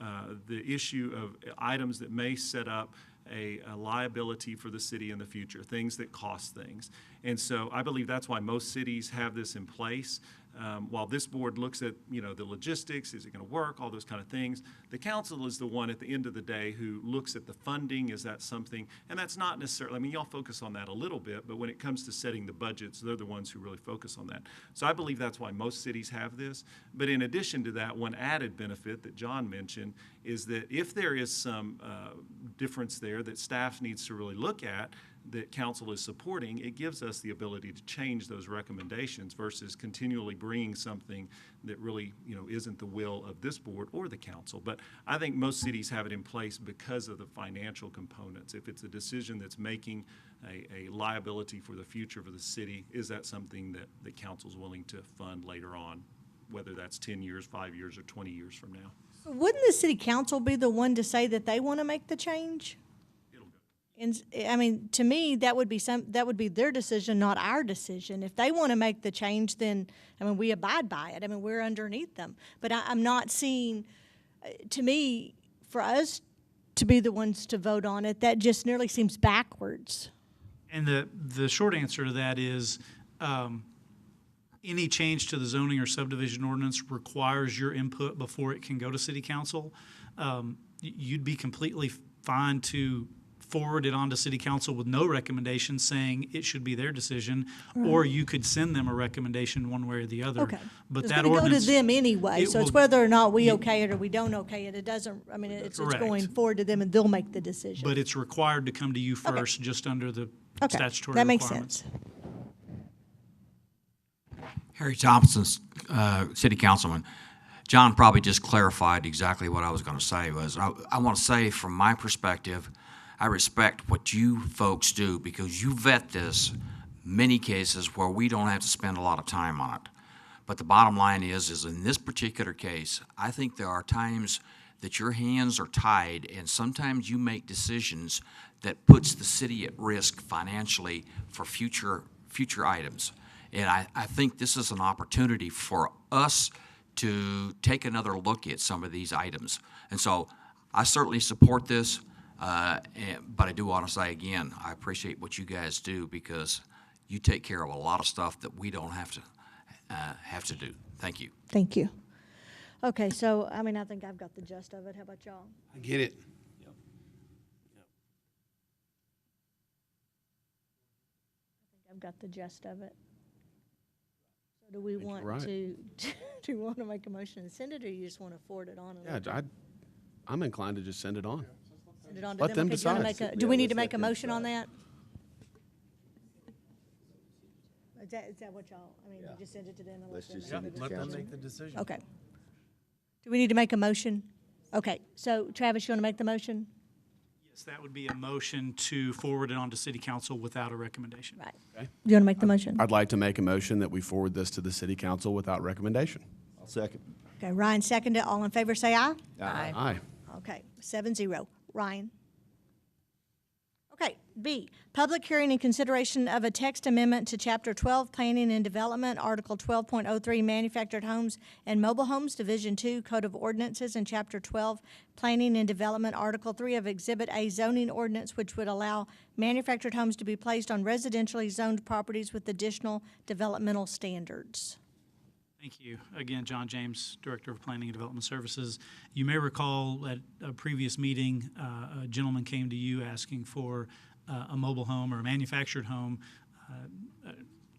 the issue of items that may set up a liability for the city in the future, things that cost things. And so I believe that's why most cities have this in place. While this board looks at, the logistics, is it going to work, all those kind of things, the council is the one at the end of the day who looks at the funding. Is that something? And that's not necessarily, y'all focus on that a little bit, but when it comes to setting the budgets, they're the ones who really focus on that. So I believe that's why most cities have this. But in addition to that, one added benefit that John mentioned is that if there is some difference there that staff needs to really look at, that council is supporting, it gives us the ability to change those recommendations versus continually bringing something that really, isn't the will of this board or the council. But I think most cities have it in place because of the financial components. If it's a decision that's making a liability for the future for the city, is that something that the council's willing to fund later on, whether that's 10 years, 5 years, or 20 years from now? So wouldn't the city council be the one to say that they want to make the change? And to me, that would be their decision, not our decision. If they want to make the change, then we abide by it. We're underneath them. But I'm not seeing, to me, for us to be the ones to vote on it, that just nearly seems backwards. And the short answer to that is any change to the zoning or subdivision ordinance requires your input before it can go to city council. You'd be completely fine to forward it on to city council with no recommendation saying it should be their decision, or you could send them a recommendation one way or the other. Okay. But it's that going to ordinance go to them anyway, so it's whether or not we okay it or we don't okay it. It doesn't, it's Correct. going forward to them and they'll make the decision. But it's required to come to you first, just under the statutory that makes requirements. sense. Harry Thompson, City Councilman. John probably just clarified exactly what I was going to say. I want to say, from my perspective, I respect what you folks do because you vet this many cases where we don't have to spend a lot of time on it. But the bottom line is in this particular case, I think there are times that your hands are tied, and sometimes you make decisions that puts the city at risk financially for future items. And I think this is an opportunity for us to take another look at some of these items. And so I certainly support this. But I do want to say again, I appreciate what you guys do because you take care of a lot of stuff that we don't have to do. Thank you. Thank you. Okay, so I think I've got the gist of it. How about y'all? I get it. I've got the gist of it. So do we want right. to do you want to make a motion and send it, or you just want to forward it on? I'm inclined to just send it on. Send it on to Let them Okay, do you wanna decide. do we need to make a motion on that? Is that what y'all? We just send it to them and let them make the decision. Okay. Do we need to make a motion? Okay. So Travis, you want to make the motion? Yes, that would be a motion to forward it on to city council without a recommendation. Right. Okay. Do you want to make the motion? I'd like to make a motion that we forward this to the city council without recommendation. I'll second. Okay. Ryan seconded. All in favor, say aye. Aye. Aye. Okay. 7-0. Ryan. Okay, B, public hearing and consideration of a text amendment to Chapter 12, Planning and Development, Article 12.03, Manufactured Homes and Mobile Homes, Division 2, Code of Ordinances, and Chapter 12, Planning and Development, Article 3 of Exhibit A zoning ordinance, which would allow manufactured homes to be placed on residentially zoned properties with additional developmental standards. Thank you. Again, John James, Director of Planning and Development Services. You may recall at a previous meeting, a gentleman came to you asking for a mobile home or a manufactured home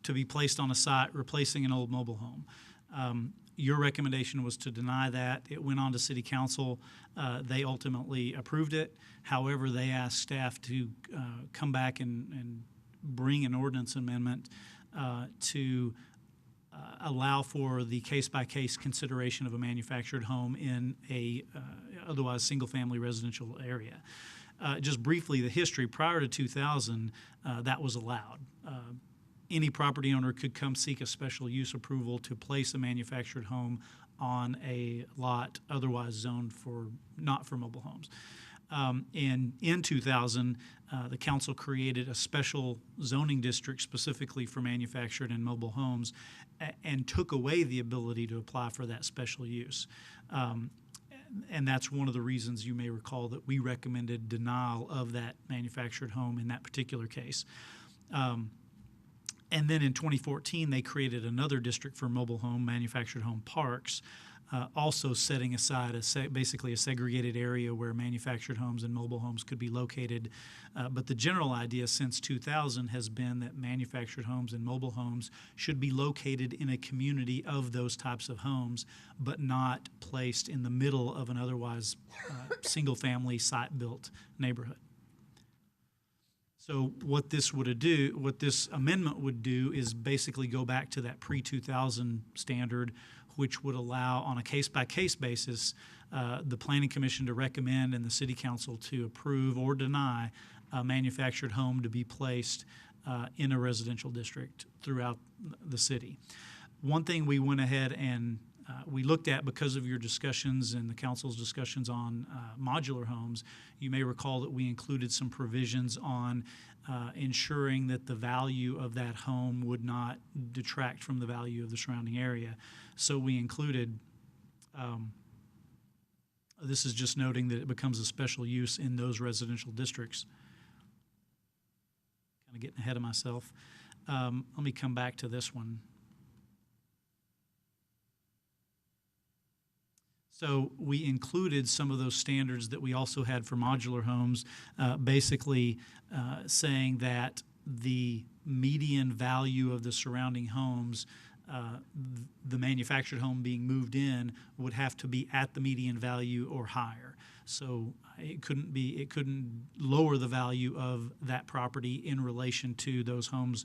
to be placed on a site replacing an old mobile home. Your recommendation was to deny that. It went on to City Council. They ultimately approved it. However, they asked staff to come back and bring an ordinance amendment to allow for the case-by-case consideration of a manufactured home in a otherwise single-family residential area. Just briefly, the history, prior to 2000, that was allowed. Any property owner could come seek a special use approval to place a manufactured home on a lot otherwise zoned not for mobile homes. And in 2000, the council created a special zoning district specifically for manufactured and mobile homes and took away the ability to apply for that special use. And that's one of the reasons you may recall that we recommended denial of that manufactured home in that particular case. And then in 2014, they created another district for mobile home, manufactured home parks, also setting aside basically a segregated area where manufactured homes and mobile homes could be located. But the general idea since 2000 has been that manufactured homes and mobile homes should be located in a community of those types of homes, but not placed in the middle of an otherwise single-family site-built neighborhood. So what this amendment would do is basically go back to that pre-2000 standard, which would allow on a case-by-case basis the Planning Commission to recommend and the City Council to approve or deny a manufactured home to be placed in a residential district throughout the city. One thing we went ahead and we looked at because of your discussions and the council's discussions on modular homes, you may recall that we included some provisions on ensuring that the value of that home would not detract from the value of the surrounding area. So we included, this is just noting that it becomes a special use in those residential districts. Kind of getting ahead of myself. Let me come back to this one. So we included some of those standards that we also had for modular homes, basically saying that the median value of the surrounding homes, the manufactured home being moved in, would have to be at the median value or higher. So it couldn't lower the value of that property in relation to those homes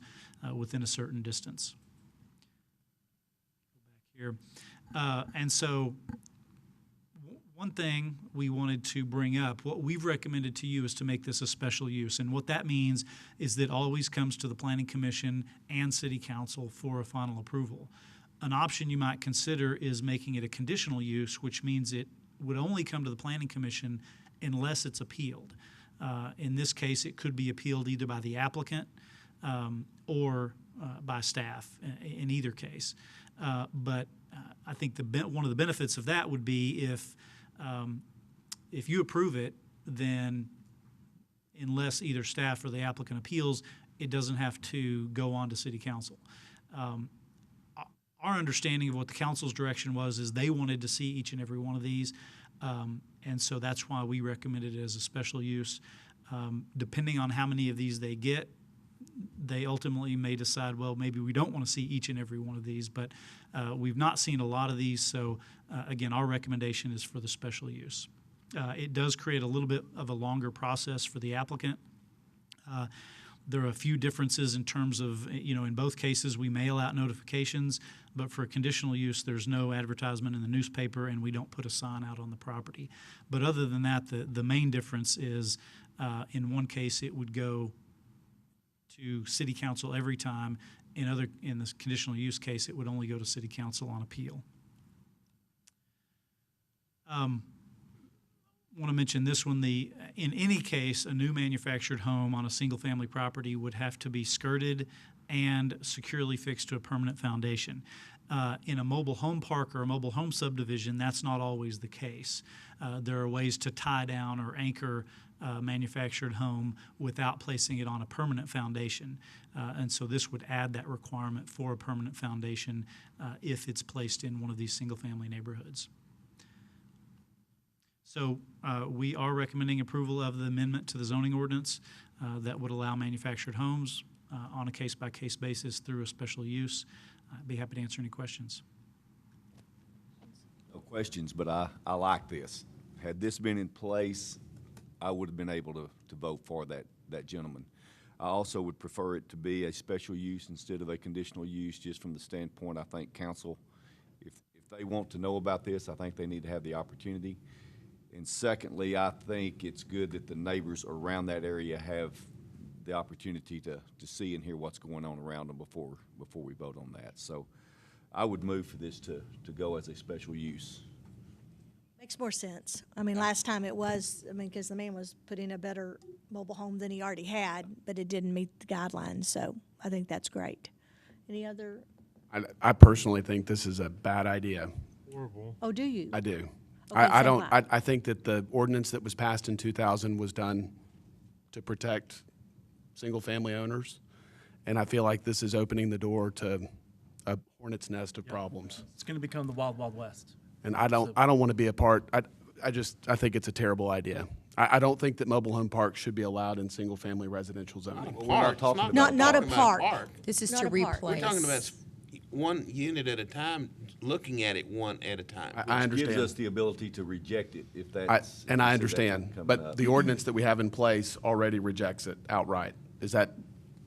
within a certain distance. Go back here. And so one thing we wanted to bring up, what we've recommended to you is to make this a special use. And what that means is that it always comes to the Planning Commission and City Council for a final approval. An option you might consider is making it a conditional use, which means it would only come to the Planning Commission unless it's appealed. In this case, it could be appealed either by the applicant or by staff in either case. But I think one of the benefits of that would be if you approve it, then unless either staff or the applicant appeals, it doesn't have to go on to City Council. Our understanding of what the council's direction was is they wanted to see each and every one of these, and so that's why we recommended it as a special use. Depending on how many of these they get, they ultimately may decide, well, maybe we don't want to see each and every one of these, but we've not seen a lot of these, so again, our recommendation is for the special use. It does create a little bit of a longer process for the applicant. There are a few differences in terms of, in both cases, we mail out notifications, but for conditional use, there's no advertisement in the newspaper, and we don't put a sign out on the property. But other than that, the main difference is, in one case, it would go to City Council every time. In this conditional use case, it would only go to City Council on appeal. Want to mention this one. In any case, a new manufactured home on a single-family property would have to be skirted and securely fixed to a permanent foundation. In a mobile home park or a mobile home subdivision, that's not always the case. There are ways to tie down or anchor manufactured home without placing it on a permanent foundation. And so this would add that requirement for a permanent foundation if it's placed in one of these single-family neighborhoods. So we are recommending approval of the amendment to the zoning ordinance that would allow manufactured homes on a case-by-case basis through a special use. I'd be happy to answer any questions. No questions, but I like this. Had this been in place, I would have been able to vote for that gentleman. I also would prefer it to be a special use instead of a conditional use, just from the standpoint, I think council, if they want to know about this, I think they need to have the opportunity. And secondly, I think it's good that the neighbors around that area have the opportunity to see and hear what's going on around them before we vote on that. So I would move for this to go as a special use. Makes more sense. I mean, last time it was, because the man was putting a better mobile home than he already had, but it didn't meet the guidelines, so I think that's great. Any other? I personally think this is a bad idea. Horrible. Oh, do you? I do. Okay, I so don't, why? I think that the ordinance that was passed in 2000 was done to protect single-family owners, and I feel like this is opening the door to a hornet's nest of problems. It's going to become the wild, wild west. And I don't want to be a part, I think it's a terrible idea. I don't think that mobile home parks should be allowed in single-family residential zoning. Well, we're not talking Not a about park. This is Not to a park. replace. We're talking about one unit at a time, looking at it one at a time. I understand. Gives us the ability to reject it if I that's. And I if we see that understand, coming but up. the ordinance that we have in place already rejects it outright. Is that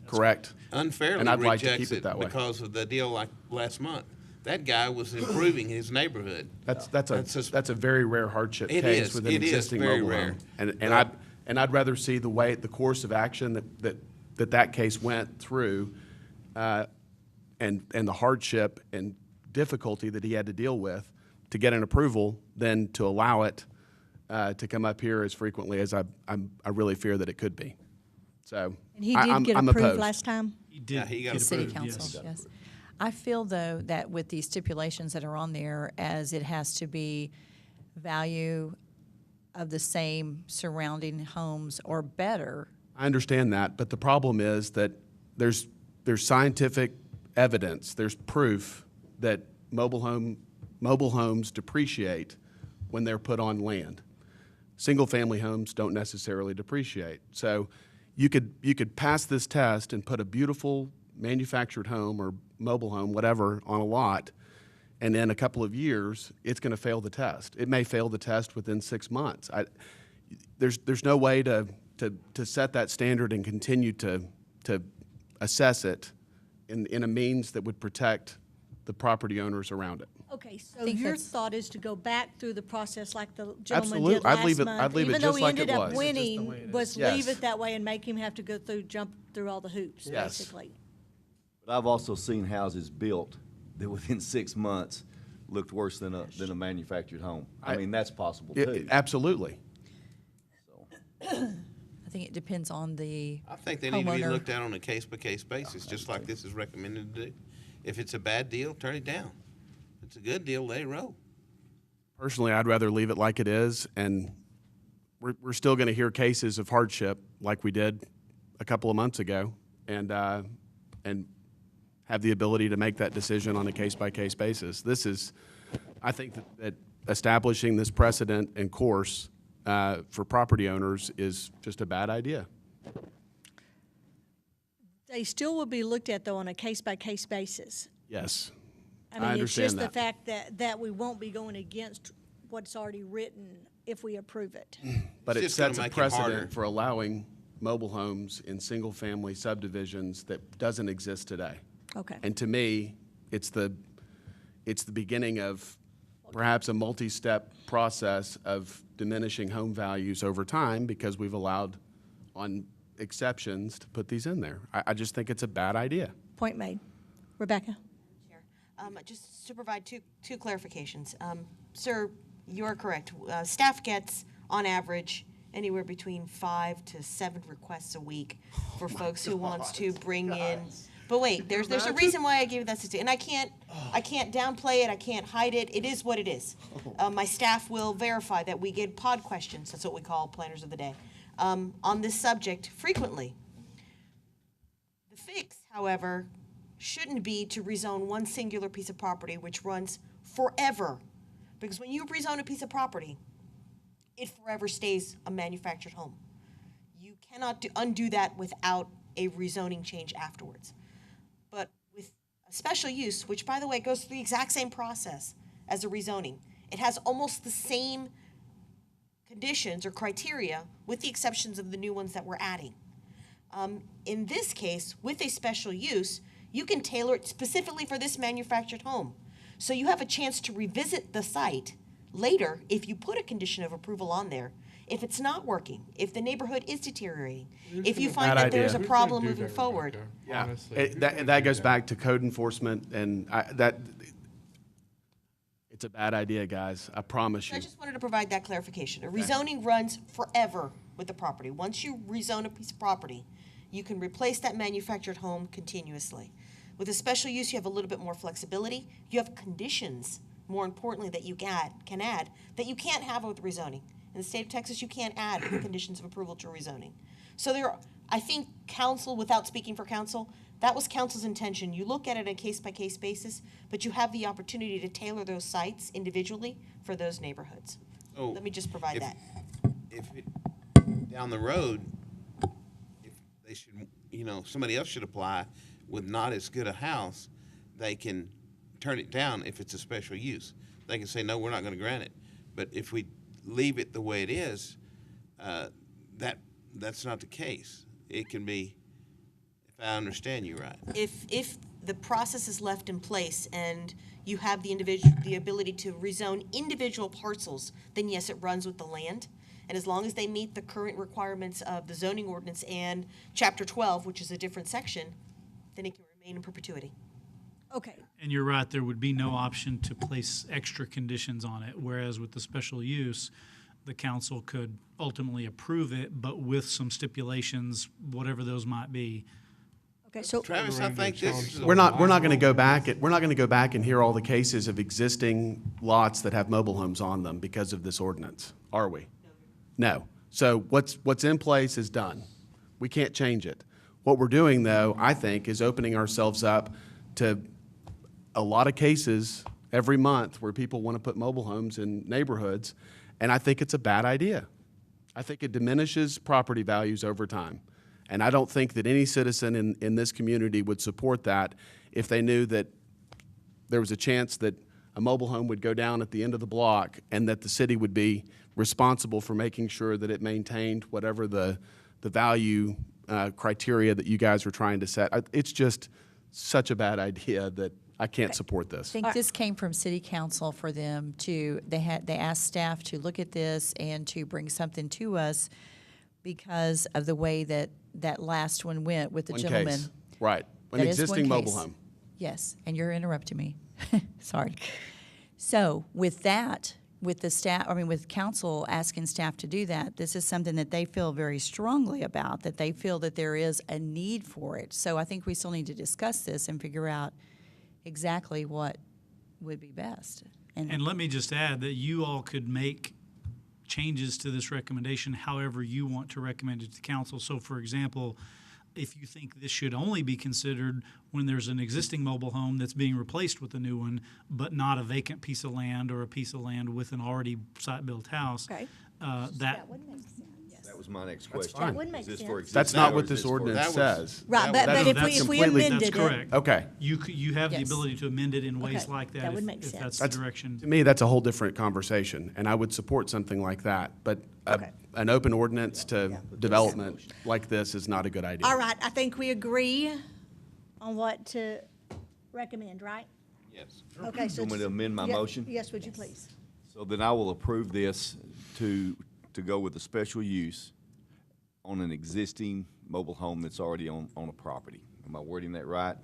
correct? Unfairly And I'd like to rejects keep it that way. because of the deal like last month. That guy was improving his neighborhood. That's a very rare hardship It case is. with an It is existing very mobile rare. home. And I'd rather see the course of action that case went through, and the hardship and difficulty that he had to deal with to get an approval than to allow it to come up here as frequently as I really fear that it could be. So And he did get I'm approved opposed. last time? He did. Yeah, he got The city approved. council, yes. I feel, though, that with the stipulations that are on there, as it has to be value of the same surrounding homes or better. I understand that, but the problem is that there's scientific evidence, there's proof that mobile homes depreciate when they're put on land. Single-family homes don't necessarily depreciate. So you could pass this test and put a beautiful manufactured home or mobile home, whatever, on a lot, and in a couple of years, it's going to fail the test. It may fail the test within 6 months. There's no way to set that standard and continue to assess it in a means that would protect the property owners around it. Okay, so your thought is to go back through the process like the gentleman Absolutely. did last I'd leave it- month? I'd leave it Even though just he like it ended up was. winning, was Yes. leave it that way and make him have to jump through all the hoops, Yes. basically. But I've also seen houses built that within 6 months looked worse than a manufactured home. I mean, that's possible too. Absolutely. I think it depends on the I think they need to be homeowner. looked at on a case-by-case basis, just like this is recommended to do. If it's a bad deal, turn it down. If it's a good deal, let it roll. Personally, I'd rather leave it like it is, and we're still going to hear cases of hardship like we did a couple of months ago, and have the ability to make that decision on a case-by-case basis. I think that establishing this precedent and course for property owners is just a bad idea. They still will be looked at, though, on a case-by-case basis. Yes. I mean, it's understand just the that. fact that we won't be going against what's already written if we approve it. But It's it just gonna sets a make it harder. precedent for allowing mobile homes in single-family subdivisions that doesn't exist today. Okay. And to me, it's the beginning of perhaps a multi-step process of diminishing home values over time because we've allowed on exceptions to put these in there. I just think it's a bad idea. Point made. Rebecca? Just to provide two clarifications. Sir, you're correct. Staff gets, on average, anywhere between 5 to 7 requests a week for folks who wants to bring in. But wait, there's a reason why I gave that statistic, and I can't downplay it. I can't hide it. It is what it is. My staff will verify that we get pod questions. That's what we call planners of the day on this subject frequently. The fix, however, shouldn't be to rezone one singular piece of property which runs forever. Because when you rezone a piece of property, it forever stays a manufactured home. You cannot undo that without a rezoning change afterwards. But with a special use, which by the way goes through the exact same process as a rezoning, it has almost the same conditions or criteria with the exceptions of the new ones that we're adding. In this case, with a special use, you can tailor it specifically for this manufactured home. So you have a chance to revisit the site later if you put a condition of approval on there. If it's not working, if the neighborhood is deteriorating, if you find that there's a problem moving forward. Yeah, that goes back to code enforcement, and it's a bad idea, guys. I promise you. I just wanted to provide that clarification. A rezoning runs forever with the property. Once you rezone a piece of property, you can replace that manufactured home continuously. With a special use, you have a little bit more flexibility. You have conditions more importantly, that you can add, that you can't have with rezoning. In the state of Texas, you can't add conditions of approval to rezoning. So I think council, without speaking for council, that was council's intention. You look at it on a case-by-case basis, but you have the opportunity to tailor those sites individually for those neighborhoods. So let me just provide that. Down the road, if they should, somebody else should apply with not as good a house, they can turn it down if it's a special use. They can say, no, we're not going to grant it. But if we leave it the way it is, that's not the case. It can be, if I understand you right. If the process is left in place and you have the ability to rezone individual parcels, then yes, it runs with the land. And as long as they meet the current requirements of the zoning ordinance and Chapter 12, which is a different section, then it can remain in perpetuity. Okay. And you're right, there would be no option to place extra conditions on it, whereas with the special use, the council could ultimately approve it, but with some stipulations, whatever those might be. Okay, so Travis, I think this is We're not going to go back. We're not going to go back and hear all the cases of existing lots that have mobile homes on them because of this ordinance, are we? No. So what's in place is done. We can't change it. What we're doing, though, I think, is opening ourselves up to a lot of cases every month where people want to put mobile homes in neighborhoods, and I think it's a bad idea. I think it diminishes property values over time. And I don't think that any citizen in this community would support that if they knew that there was a chance that a mobile home would go down at the end of the block and that the city would be responsible for making sure that it maintained whatever the value criteria that you guys are trying to set. It's just such a bad idea that I can't support this. I think this came from city council for them to, they asked staff to look at this and to bring something to us because of the way that last one went with the One gentleman. case. Right. An That is existing one mobile case. home. Yes, and you're interrupting me. Sorry. So with that, with the staff, with council asking staff to do that, this is something that they feel very strongly about, that they feel that there is a need for it. So I think we still need to discuss this and figure out exactly what would be best. And let me just add that you all could make changes to this recommendation however you want to recommend it to council. So for example, if you think this should only be considered when there's an existing mobile home that's being replaced with a new one, but not a vacant piece of land or a piece of land with an already site-built house, Okay. that would make sense. That was my next question. That would make Is this sense. for existing That's not or what is this for- ordinance says. Right, but if we completely- amended that's it. correct. Okay. You have the Yes. ability to amend it in ways Okay, like that that would if make sense. that's the direction. To me, that's a whole different conversation, and I would support something like that. But an open ordinance to development like this is not a good idea. All right, I think we agree on what to recommend, right? Yes. Okay, so. You want me to amend my Yeah, motion? Yes, would you please? So then I will approve this to go with a special use on an existing mobile home that's already on a property. Am I wording that right?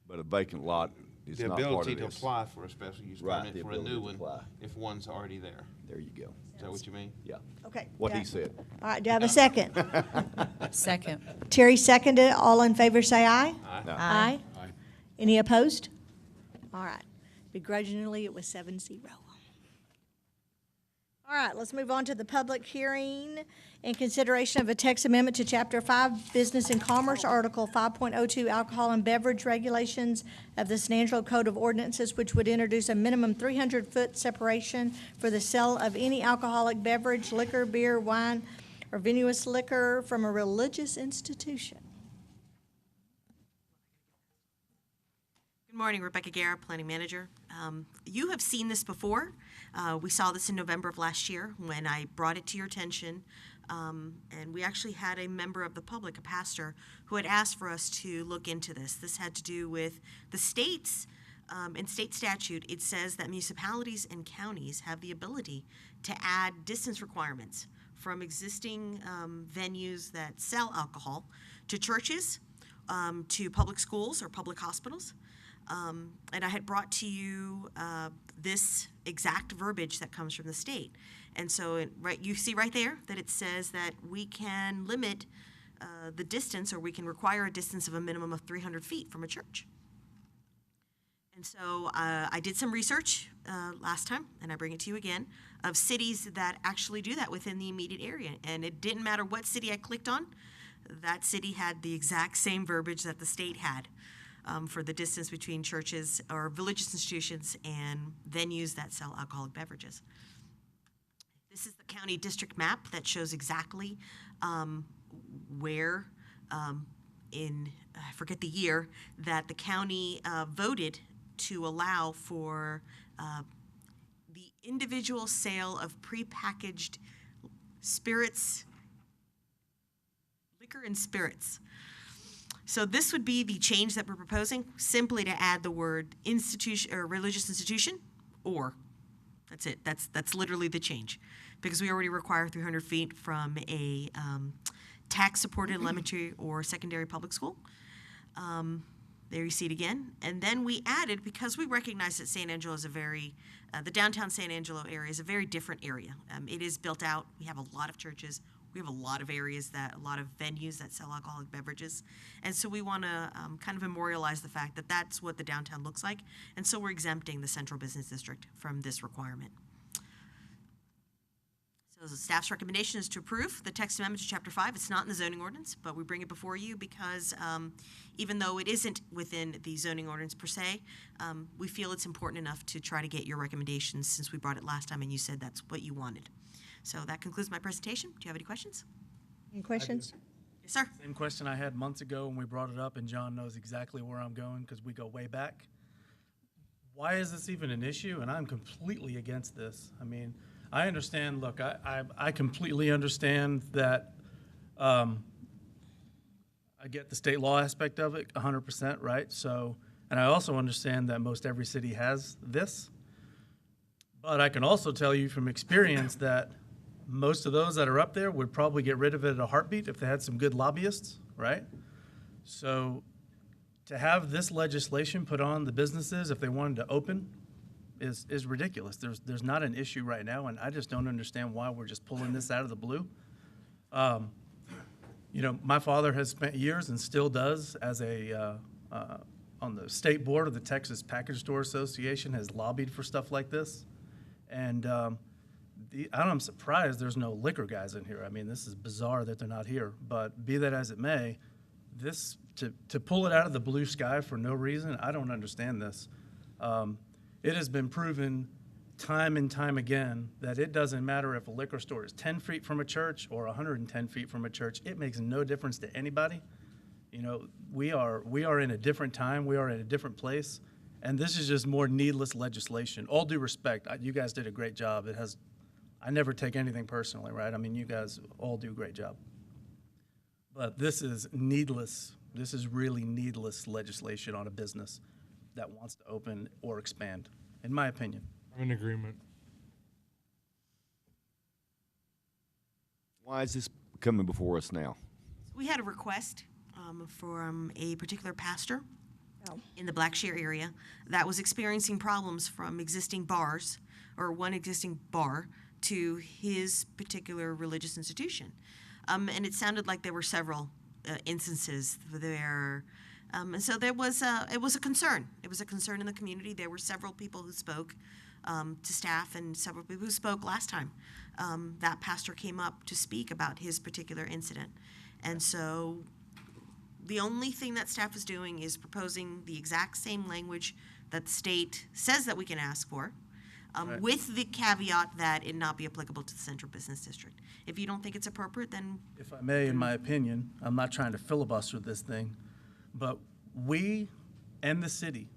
But a vacant lot is The not part ability of to this. apply for a special use Right, permit the for a ability new to one apply. if one's already there. There you go. Is that what you mean? Yeah. Okay. What do he I- said. All right, do I have a second? Second. Terry seconded. All in favor say aye. Aye. Aye. Any opposed? All right. Begrudgingly, it was 7-0. All right, let's move on to the public hearing in consideration of a text amendment to Chapter 5, Business and Commerce, Article 5.02, Alcohol and Beverage Regulations of the San Angelo Code of Ordinances, which would introduce a minimum 300-foot separation for the sale of any alcoholic beverage, liquor, beer, wine, or vinous liquor from a religious institution. Good morning, Rebecca Guerra, Planning Manager. You have seen this before. We saw this in November of last year when I brought it to your attention. And we actually had a member of the public, a pastor, who had asked for us to look into this. This had to do with the states. In state statute, it says that municipalities and counties have the ability to add distance requirements from existing venues that sell alcohol to churches, to public schools or public hospitals. And I had brought to you this exact verbiage that comes from the state. And so you see right there that it says that we can limit the distance, or we can require a distance of a minimum of 300 feet from a church. And so I did some research last time, and I bring it to you again, of cities that actually do that within the immediate area. And it didn't matter what city I clicked on, that city had the exact same verbiage that the state had for the distance between churches or religious institutions and venues that sell alcoholic beverages. This is the county district map that shows exactly where I forget the year, that the county voted to allow for the individual sale of prepackaged spirits, liquor and spirits. So this would be the change that we're proposing, simply to add the word institution or religious institution, or. That's it. That's literally the change, because we already require 300 feet from a tax-supported elementary or secondary public school. There you see it again. And then we added, because we recognize that San Angelo is the downtown San Angelo area is a very different area. It is built out. We have a lot of churches. We have a lot of a lot of venues that sell alcoholic beverages. And so we want to kind of memorialize the fact that that's what the downtown looks like. And so we're exempting the central business district from this requirement. So the staff's recommendation is to approve the text amendment to Chapter 5. It's not in the zoning ordinance, but we bring it before you because even though it isn't within the zoning ordinance per se, we feel it's important enough to try to get your recommendations since we brought it last time and you said that's what you wanted. So that concludes my presentation. Do you have any questions? Any questions? Yes, sir. Same question I had months ago when we brought it up, and John knows exactly where I'm going because we go way back. Why is this even an issue? And I'm completely against this. I mean, I understand, look, I completely understand that I get the state law aspect of it 100%, right? So, and I also understand that most every city has this. But I can also tell you from experience that most of those that are up there would probably get rid of it at a heartbeat if they had some good lobbyists, right? So to have this legislation put on the businesses if they wanted to open is ridiculous. There's not an issue right now, and I just don't understand why we're just pulling this out of the blue. You know, my father has spent years and still does as on the state board of the Texas Package Store Association, has lobbied for stuff like this. And I'm surprised there's no liquor guys in here. I mean, this is bizarre that they're not here. But be that as it may, this to pull it out of the blue sky for no reason, I don't understand this. It has been proven time and time again that it doesn't matter if a liquor store is 10 feet from a church or 110 feet from a church. It makes no difference to anybody. You know, we are in a different time. We are in a different place. And this is just more needless legislation. All due respect, you guys did a great job. I never take anything personally, right? I mean, you guys all do a great job. But this is needless. This is really needless legislation on a business that wants to open or expand, in my opinion. I'm in agreement. Why is this coming before us now? We had a request from a particular pastor in the Blackshear area that was experiencing problems from existing bars, or one existing bar, to his particular religious institution. And it sounded like there were several instances there. And so it was a concern. It was a concern in the community. There were several people who spoke to staff and several people who spoke last time. That pastor came up to speak about his particular incident. And so the only thing that staff is doing is proposing the exact same language that the state says that we can ask for, Right. with the caveat that it not be applicable to the central business district. If you don't think it's appropriate, then If I may, in my opinion, I'm not trying to filibuster this thing, but we and the city,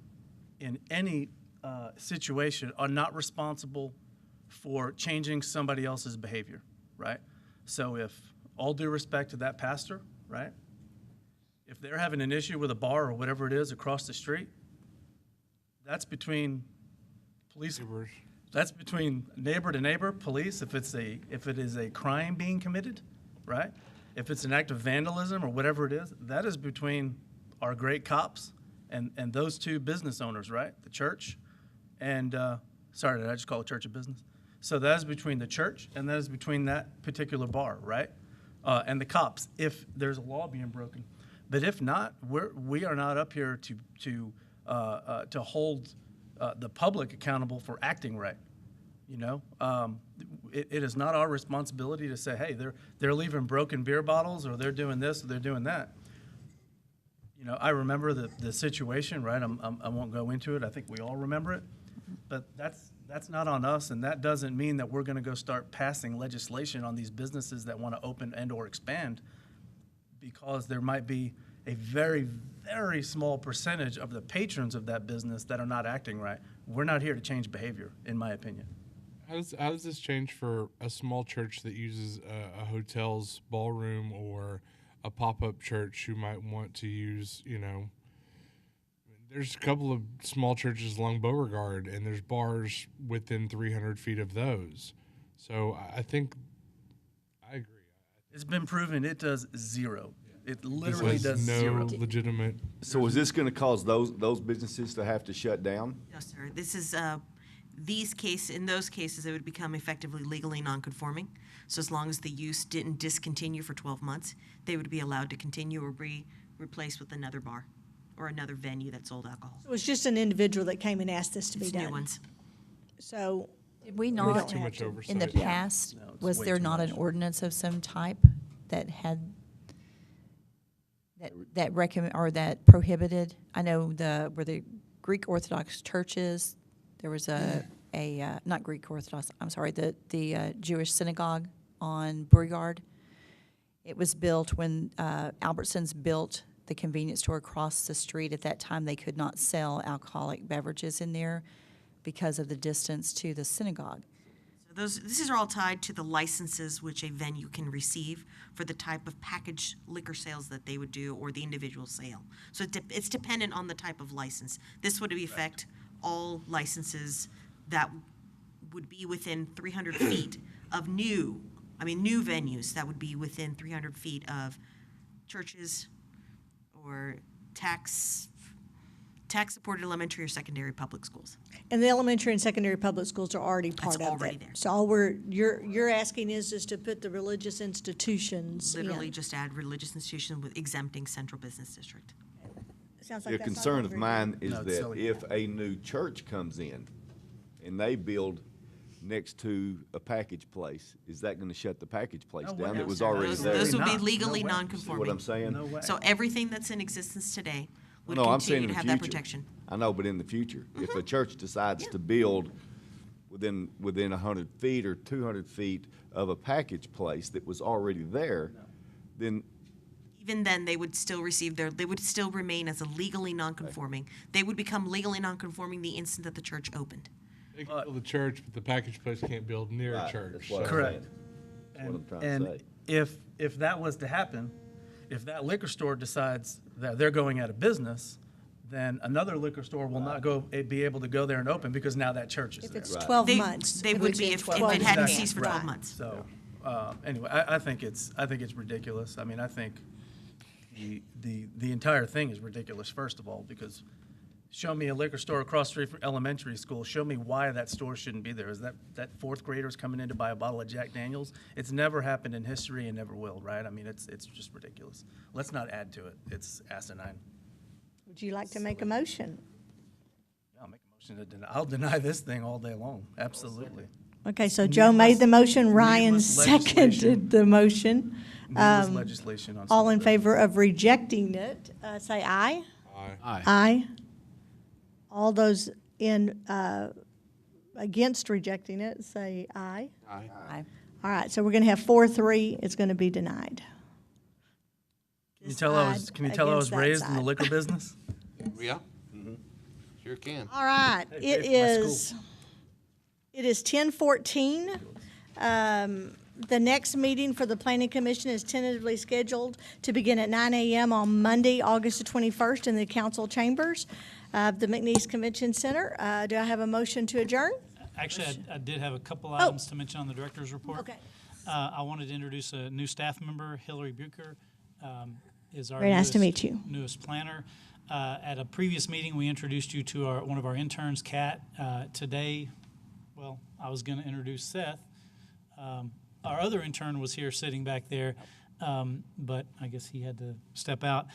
in any situation, are not responsible for changing somebody else's behavior, right? So if, all due respect to that pastor, right? If they're having an issue with a bar or whatever it is across the street, that's between police. That's between neighbor to neighbor, police, if it is a crime being committed, right? If it's an act of vandalism or whatever it is, that is between our great cops and those two business owners, right? The church and, sorry, did I just call it church a business? So that is between the church and that is between that particular bar, right? And the cops, if there's a law being broken. But if not, we are not up here to to hold the public accountable for acting right. You know, it is not our responsibility to say, hey, they're leaving broken beer bottles, or they're doing this, or they're doing that. You know, I remember the situation, right? I won't go into it. I think we all remember it. But that's not on us, and that doesn't mean that we're going to go start passing legislation on these businesses that want to open and or expand, because there might be a very, very small percentage of the patrons of that business that are not acting right. We're not here to change behavior, in my opinion. How does this change for a small church that uses a hotel's ballroom, or a pop-up church who might want to use, you know, there's a couple of small churches along Beauregard, and there's bars within 300 feet of those. So I think I agree. It's been proven it does zero. It This literally has does no zero. legitimate. So is this going to cause those businesses to have to shut down? No, sir. This is, in those cases, it would become effectively legally non-conforming. So as long as the use didn't discontinue for 12 months, they would be allowed to continue or be replaced with another bar or another venue that sold alcohol. It was just an individual that came and asked this to be It's done. new ones. So Did we don't not, have to. in the past, No, it's was way there too not much. an ordinance of some type that had, that recommend, or that prohibited? I know where the Greek Orthodox churches, there was not Greek Orthodox, I'm sorry, the Jewish synagogue on Beauregard. It was built when Albertsons built the convenience store across the street. At that time, they could not sell alcoholic beverages in there because of the distance to the synagogue. So this is all tied to the licenses which a venue can receive for the type of packaged liquor sales that they would do, or the individual sale. So it's dependent on the type of license. This would affect all licenses that would be within 300 feet of new venues that would be within 300 feet of churches or tax-supported elementary or secondary public schools. And the elementary and secondary public schools are already part of it. already there. So all you're asking is to put the religious institutions Literally in. just add religious institution with exempting central business district. Sounds like A that's not concern of very mine is No, it's that silly. if a new church comes in and they build next to a package place, is that going to shut the package place No down way. that was No, already sir. there? Those would be not. legally No way. See non-conforming. what I'm saying? No way. So everything that's in existence today would No, I'm saying continue in to the have future. that protection. I know, but in the future, if a church decides to build within 100 feet or 200 feet of a package place that was already there, then Even then, they would still they would still remain as a legally non-conforming. They would become legally non-conforming the instant that the church opened. They can build a church, but the package place can't build near a Right, church. that's what I'm Correct. saying. That's what I'm trying And to say. if that was to happen, if that liquor store decides that they're going out of business, then another liquor store will not be able to go there and open, because now that church is If there. it's 12 months. They would be if it hadn't Exactly. ceased for 12 months. So, anyway, I think it's ridiculous. I mean, I think the entire thing is ridiculous, first of all, because show me a liquor store across the street from elementary school. Show me why that store shouldn't be there. Is that fourth graders coming in to buy a bottle of Jack Daniels? It's never happened in history and never will, right? I mean, it's just ridiculous. Let's not add to it. It's asinine. Would you like to make a motion? Yeah, I'll make a motion to deny. I'll deny this thing all day long. Absolutely. Okay, so Joe made the motion, Ryan needless legislation. seconded the motion. Needless legislation on All some in favor of rejecting it, say aye. Aye. Aye. All those against rejecting it, say aye. Aye. Aye. All right, so we're going to have 4-3. It's going to be denied. Can you tell I was Against that raised in the side. liquor business? Yeah, sure can. All right, Hey, it pay for my is 10:14. The next meeting for the Planning Commission is tentatively scheduled to begin at 9 a.m. on Monday, August the 21st, in the council chambers of the McNeese Convention Center. Do I have a motion to adjourn? Actually, I did have a couple items to mention on the director's report. Okay. I wanted to introduce a new staff member, Hillary Bucher, is our Very nice to newest- meet you. Newest planner. At a previous meeting, we introduced you to one of our interns, Kat. Today, I was going to introduce Seth. Our other intern was here sitting back there. but I guess he had to step out.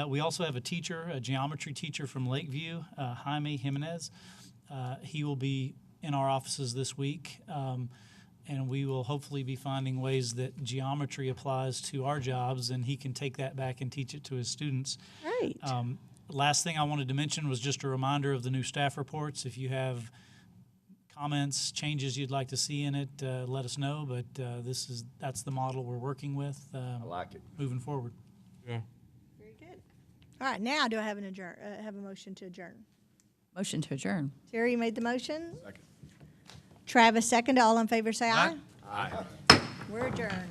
We also have a teacher, a geometry teacher from Lakeview, Jaime Jimenez. He will be in our offices this week, and we will hopefully be finding ways that geometry applies to our jobs, and he can take that back and teach it to his students. Great. Last thing I wanted to mention was just a reminder of the new staff reports. If you have comments, changes you'd like to see in it, let us know. But that's the model we're working with. I like it. Moving forward. Yeah. Very good. All right, now do I have have a motion to adjourn? Motion to adjourn. Terry made the motion. Second. Travis second. All in favor say aye. Aye. We're adjourned.